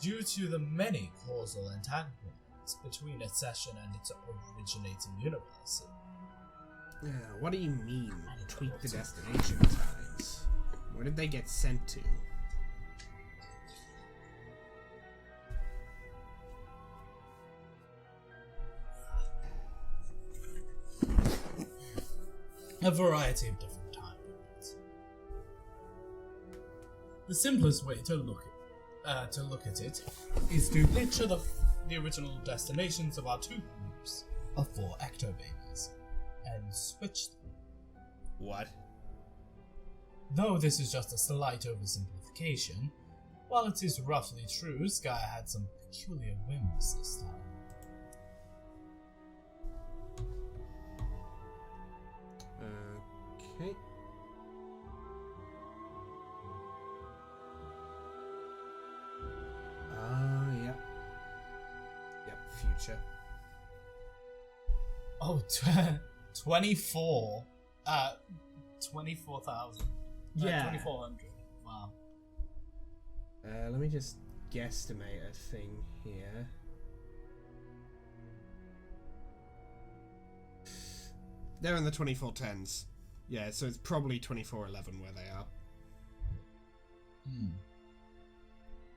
Due to the many causal entanglements between its session and its originating universe. What do you mean, tweak the destination times? Where did they get sent to? A variety of different time periods. The simplest way to look at it is to picture the original destinations of our two groups of 4 ecto babies and switch them. What? Though this is just a slight oversimplification, while it is roughly true, Sky had some peculiar whims this time. Okay. Yep. Yep, future. Oh, 24. 24,000. Yeah. 2,400. Wow. Let me just guesstimate a thing here. They're in the 2410s. Yeah, so it's probably 2411 where they are.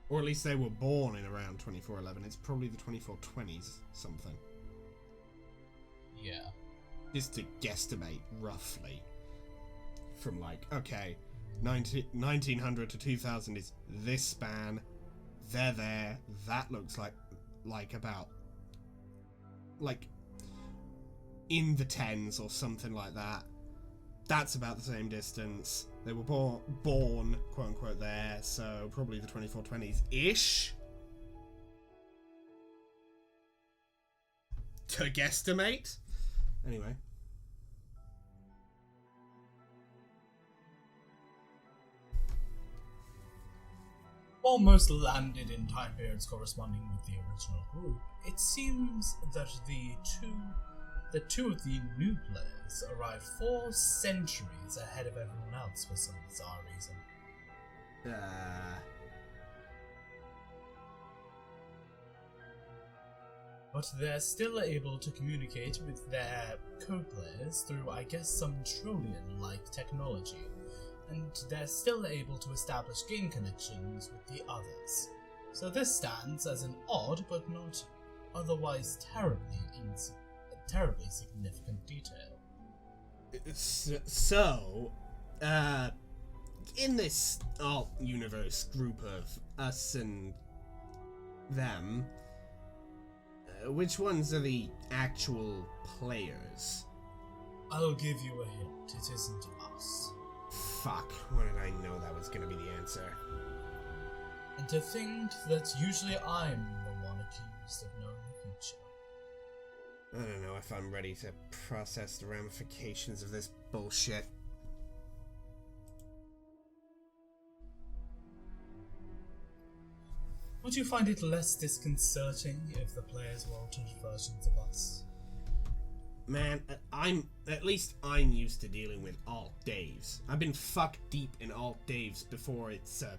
Or at least they were born in around 2411. It's probably the 2420s something. Yeah. Just to guesstimate roughly. From like, okay, 1900 to 2000 is this span. They're there. That looks like about like in the 10s or something like that. That's about the same distance. They were born quote unquote there, so probably the 2420s ish. To guesstimate. Anyway. Almost landed in time periods corresponding with the original group, it seems that the two of the new players arrived 4 centuries ahead of everyone else for some bizarre reason. But they're still able to communicate with their co-players through, I guess, some Trollian-like technology, and they're still able to establish game connections with the others. So this stands as an odd but not otherwise terribly significant detail. So, in this alt-universe group of us and them, which ones are the actual players? I'll give you a hint. It isn't us. Fuck, when did I know that was gonna be the answer? And to think that usually I'm the one accused of knowing the future. I don't know if I'm ready to process the ramifications of this bullshit. Would you find it less disconcerting if the players were alternate versions of us? Man, I'm used to dealing with alt Daves. I've been fuck deep in alt Daves before it's a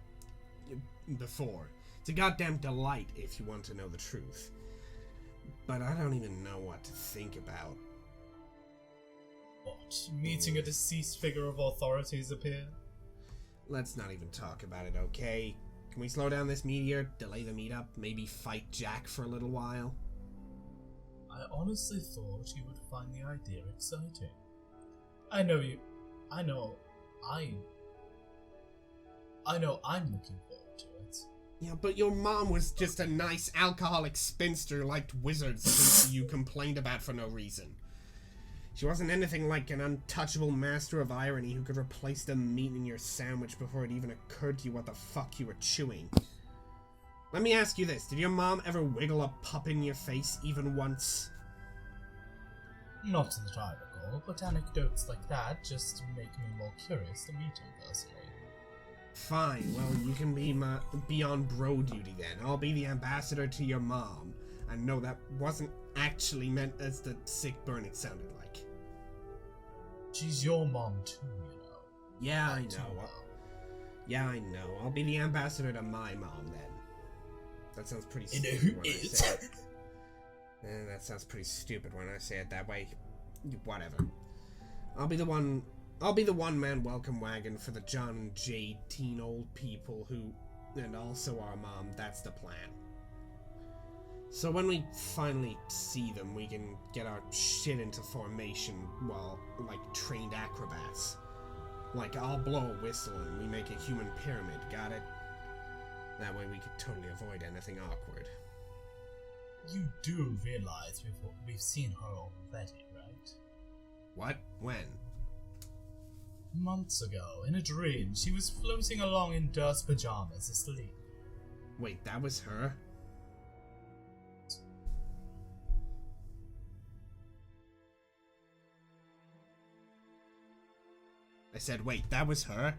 goddamn delight if you want to know the truth. But I don't even know what to think about. What? Meeting a deceased figure of authorities appear? Let's not even talk about it, okay? Can we slow down this meteor, delay the meetup, maybe fight Jack for a little while? I honestly thought you would find the idea exciting. I know I'm looking forward to Yeah, but your mom was just a nice alcoholic spinster who liked wizards who you complained about for no reason. She wasn't anything like an untouchable master of irony who could replace the meat in your sandwich before it even occurred to you what the fuck you were chewing. Let me ask you this, did your mom ever wiggle a pup in your face even once? Not that I recall, but anecdotes like that just make me more curious to meet him personally. Fine, well, you can be on bro duty then. I'll be the ambassador to your mom. And no, that wasn't actually meant as the sick burn it sounded like. She's your mom too, you know. Yeah, I know. Yeah, I know. I'll be the ambassador to my mom then. That sounds pretty stupid when I say it. That sounds pretty stupid when I say it that way. Whatever. I'll be the one-man welcome wagon for the John and Jade teen old people who, and also our mom. That's the plan. So when we finally see them, we can get our shit into formation while, like, trained acrobats. Like, I'll blow a whistle and we make a human pyramid, got it? That way we could totally avoid anything awkward. You do realize we've seen her already, right? What? When? Months ago, in a dream, she was floating along in Durst's pajamas asleep. Wait, that was her? I said, wait, that was her?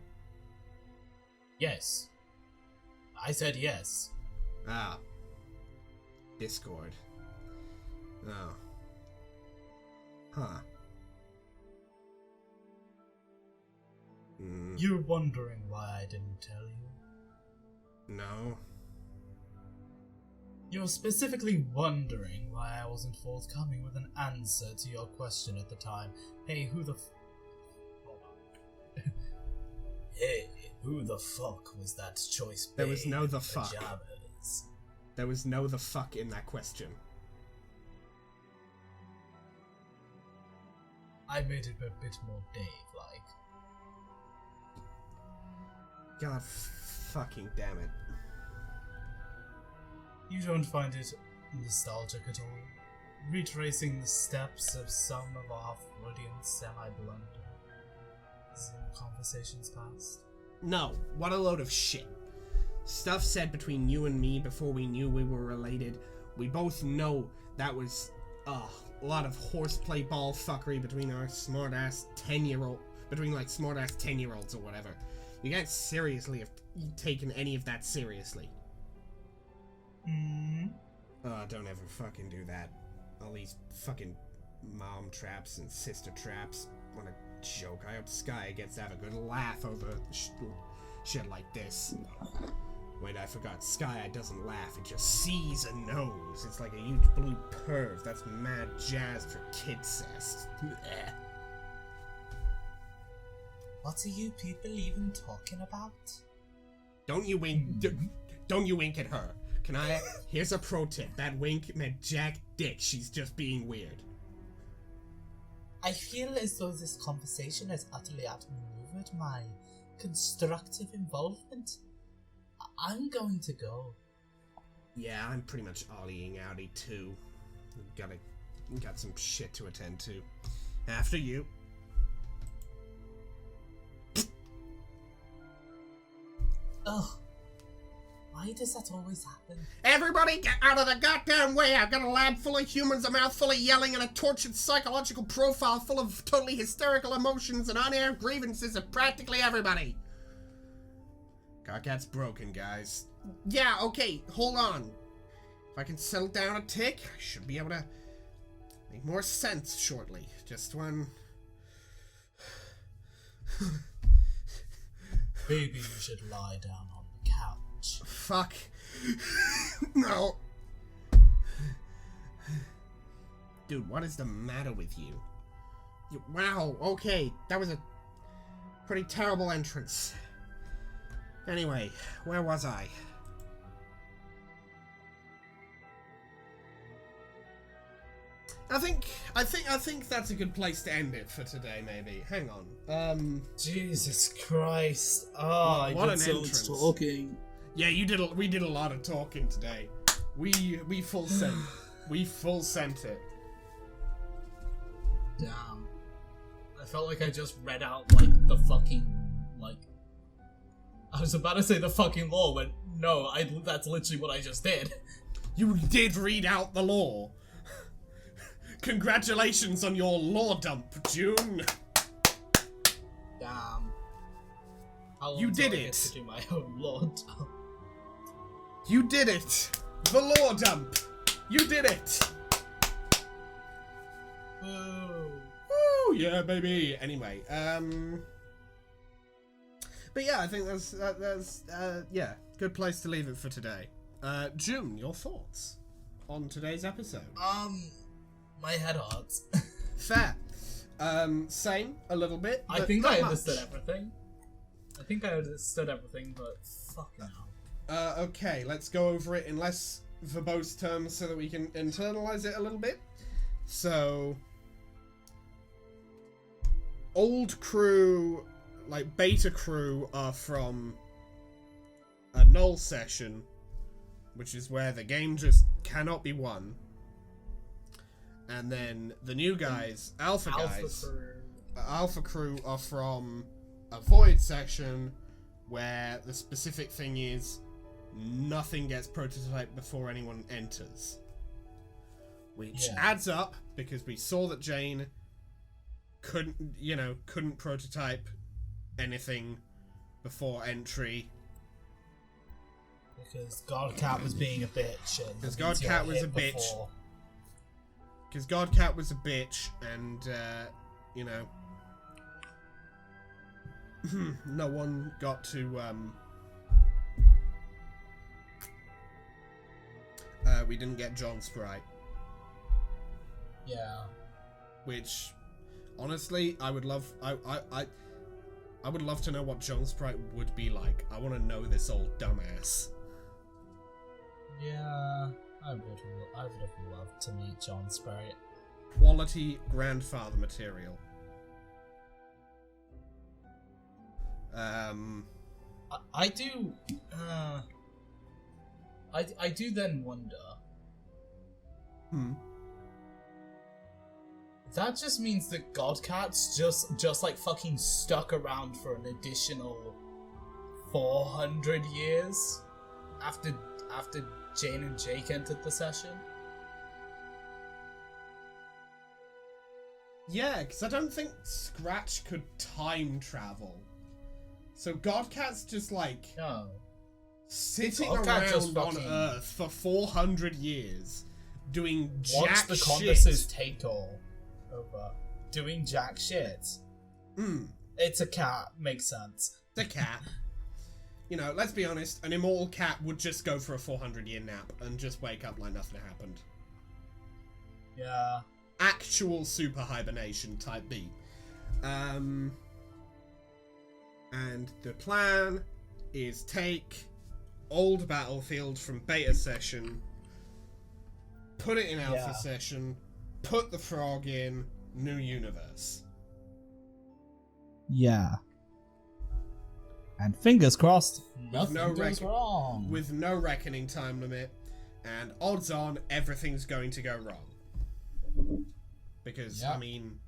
Yes. I said yes. Ah. Discord. Oh. Huh. You're wondering why I didn't tell you? No. You're specifically wondering why I wasn't forthcoming with an answer to your question at the time. Hey, who the Hold on. Hey, who the fuck was that choice babe? There was no the fuck. Pajamas? There was no the fuck in that question. I made it a bit more Dave-like. God fucking damn it. You don't find it nostalgic at all? Retracing the steps of some of our Freudian semi-blunders in conversations past? No, what a load of shit. Stuff said between you and me before we knew we were related. We both know that was a lot of horseplay ball fuckery between our smart-ass 10-year-old, between like smart-ass 10-year-olds or whatever. You can't seriously have taken any of that seriously. Don't ever fucking do that. All these fucking mom traps and sister traps. What a joke. I hope Sky gets to have a good laugh over shit like this. Wait, I forgot. Sky doesn't laugh. It just sees and knows. It's like a huge blue perv. That's mad jazz for kid cest. What are you people even talking about? Don't you wink. Don't you wink at her. Can I? Here's a pro tip. That wink meant jack dick. She's just being weird. I feel as though this conversation has utterly outmaneuvered my constructive involvement. I'm going to go. Yeah, I'm pretty much ollieing outie too. Got some shit to attend to. After you. Ugh. Why does that always happen? Everybody get out of the goddamn way! I've got a lab full of humans, a mouth full of yelling, and a tortured psychological profile full of totally hysterical emotions and on-air grievances of practically everybody. Carcat's broken, guys. Yeah, okay, hold on. If I can settle down a tick, I should be able to make more sense shortly. Just one... Maybe you should lie down on the couch. Fuck. No. Dude, what is the matter with you? Wow, okay, that was a pretty terrible entrance. Anyway, where was I? I think that's a good place to end it for today, maybe. Hang on. Jesus Christ. Oh, what I an get so entrance. talking. Yeah, we did a lot of talking today. We full sent. We full sent it. Damn. I felt like I just read out, like, the fucking, like... I was about to say the fucking law, but no, that's literally what I just did. You did read out the law. Congratulations on your law dump, June. Damn. How long You till did I get it. to do my own law dump? You did it. The law dump. You did it. Woo. Woo, yeah, baby. Anyway, but yeah, I think that's yeah, good place to leave it for today. June, your thoughts on today's episode? My head hurts. Fair. Same, a little bit. I think I understood everything. But fucking hell. Okay, let's go over it in less verbose terms so that we can internalize it a little bit. So, old crew, like beta crew, are from a Null session, which is where the game just cannot be won. And then the new guys, Alpha crew are from a Void section, where the specific thing is nothing gets prototyped before anyone enters. Which adds up, because we saw that Jane couldn't prototype anything before entry. Because Godcat was being a bitch. Because Godcat was a bitch. Because Godcat was a bitch, and, no one got to, we didn't get John Sprite. Yeah. Which, honestly, I would love to know what John Sprite would be like. I want to know this old dumbass. Yeah, I would have loved to meet John Sprite. Quality grandfather material. I do then wonder. That just means that Godcat's just like fucking stuck around for an additional 400 years after Jane and Jake entered the session. Yeah, because I don't think Scratch could time travel. So Godcat's just like sitting around on Earth for 400 years doing jack shit. Watch the Condes's take all over doing jack shit. It's a cat, makes sense. The cat. You know, let's be honest, an immortal cat would just go for a 400-year nap and just wake up like nothing happened. Yeah. Actual super hibernation type beat. And the plan is take old Battlefield from beta session, put it in alpha session, put the frog in new universe. Yeah. And fingers crossed, nothing goes wrong. With no reckoning time limit, and odds on everything's going to go wrong. Because, I mean,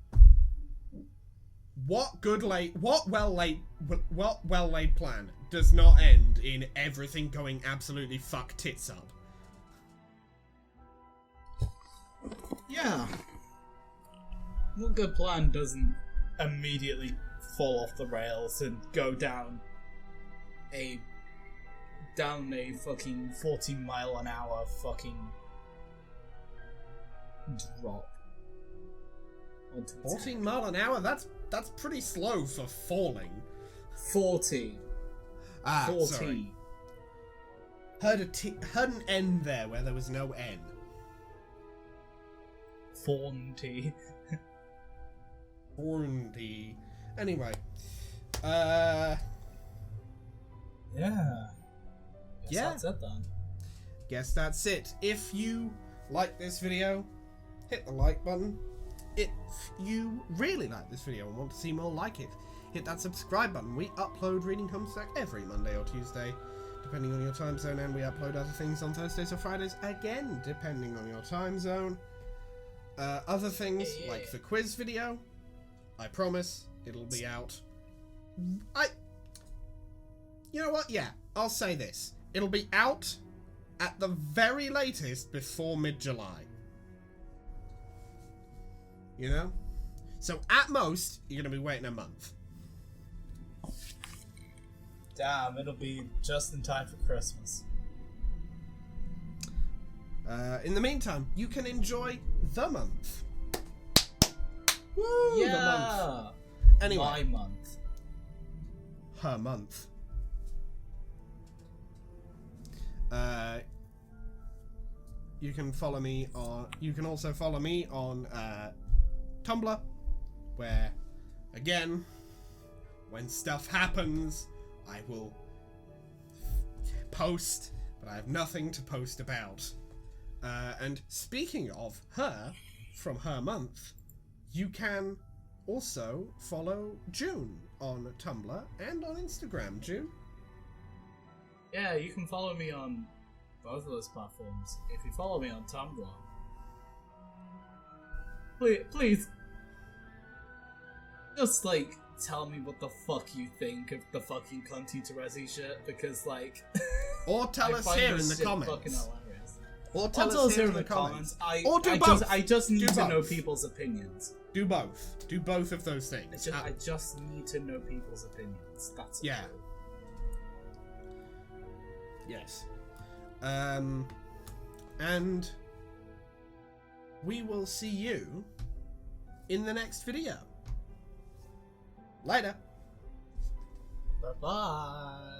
what well-laid plan does not end in everything going absolutely fuck tits up? Yeah. What good plan doesn't immediately fall off the rails and go down a fucking 40-mile-an-hour fucking drop? 14 mile an hour? That's pretty slow for falling. 40. 40. Sorry. Heard an N there where there was no N. 40. 40. Anyway. Yeah. That's it then. Guess that's it. If you like this video, hit the like button. If you really like this video and want to see more like it, hit that subscribe button. We upload Reading Homestuck every Monday or Tuesday. depending on your time zone, and we upload other things on Thursdays or Fridays, again, depending on your time zone. Other things, like the quiz video, I promise, it'll be out. You know what? Yeah, I'll say this. It'll be out at the very latest before mid-July. You know? So at most, you're going to be waiting a month. Damn, it'll be just in time for Christmas. In the meantime, you can enjoy the month. Woo! Yeah! The month. Anyway. My month. Her month. You can follow me on. You can also follow me on Tumblr, where, again, when stuff happens, I will post, but I have nothing to post about. And speaking of her, from her month, you can also follow June on Tumblr and on Instagram. June? Yeah, you can follow me on both of those platforms. If you follow me on Tumblr, please, just like tell me what the fuck you think of the fucking cunty Terezi shit, because like, or tell us here in the comments. Fucking hilarious. Or tell us here in the comments. Or do both. I just need to know people's opinions. Do both. Do both of those things. I just need to know people's opinions. That's yeah. All. Yes. And we will see you in the next video. Later. Bye-bye.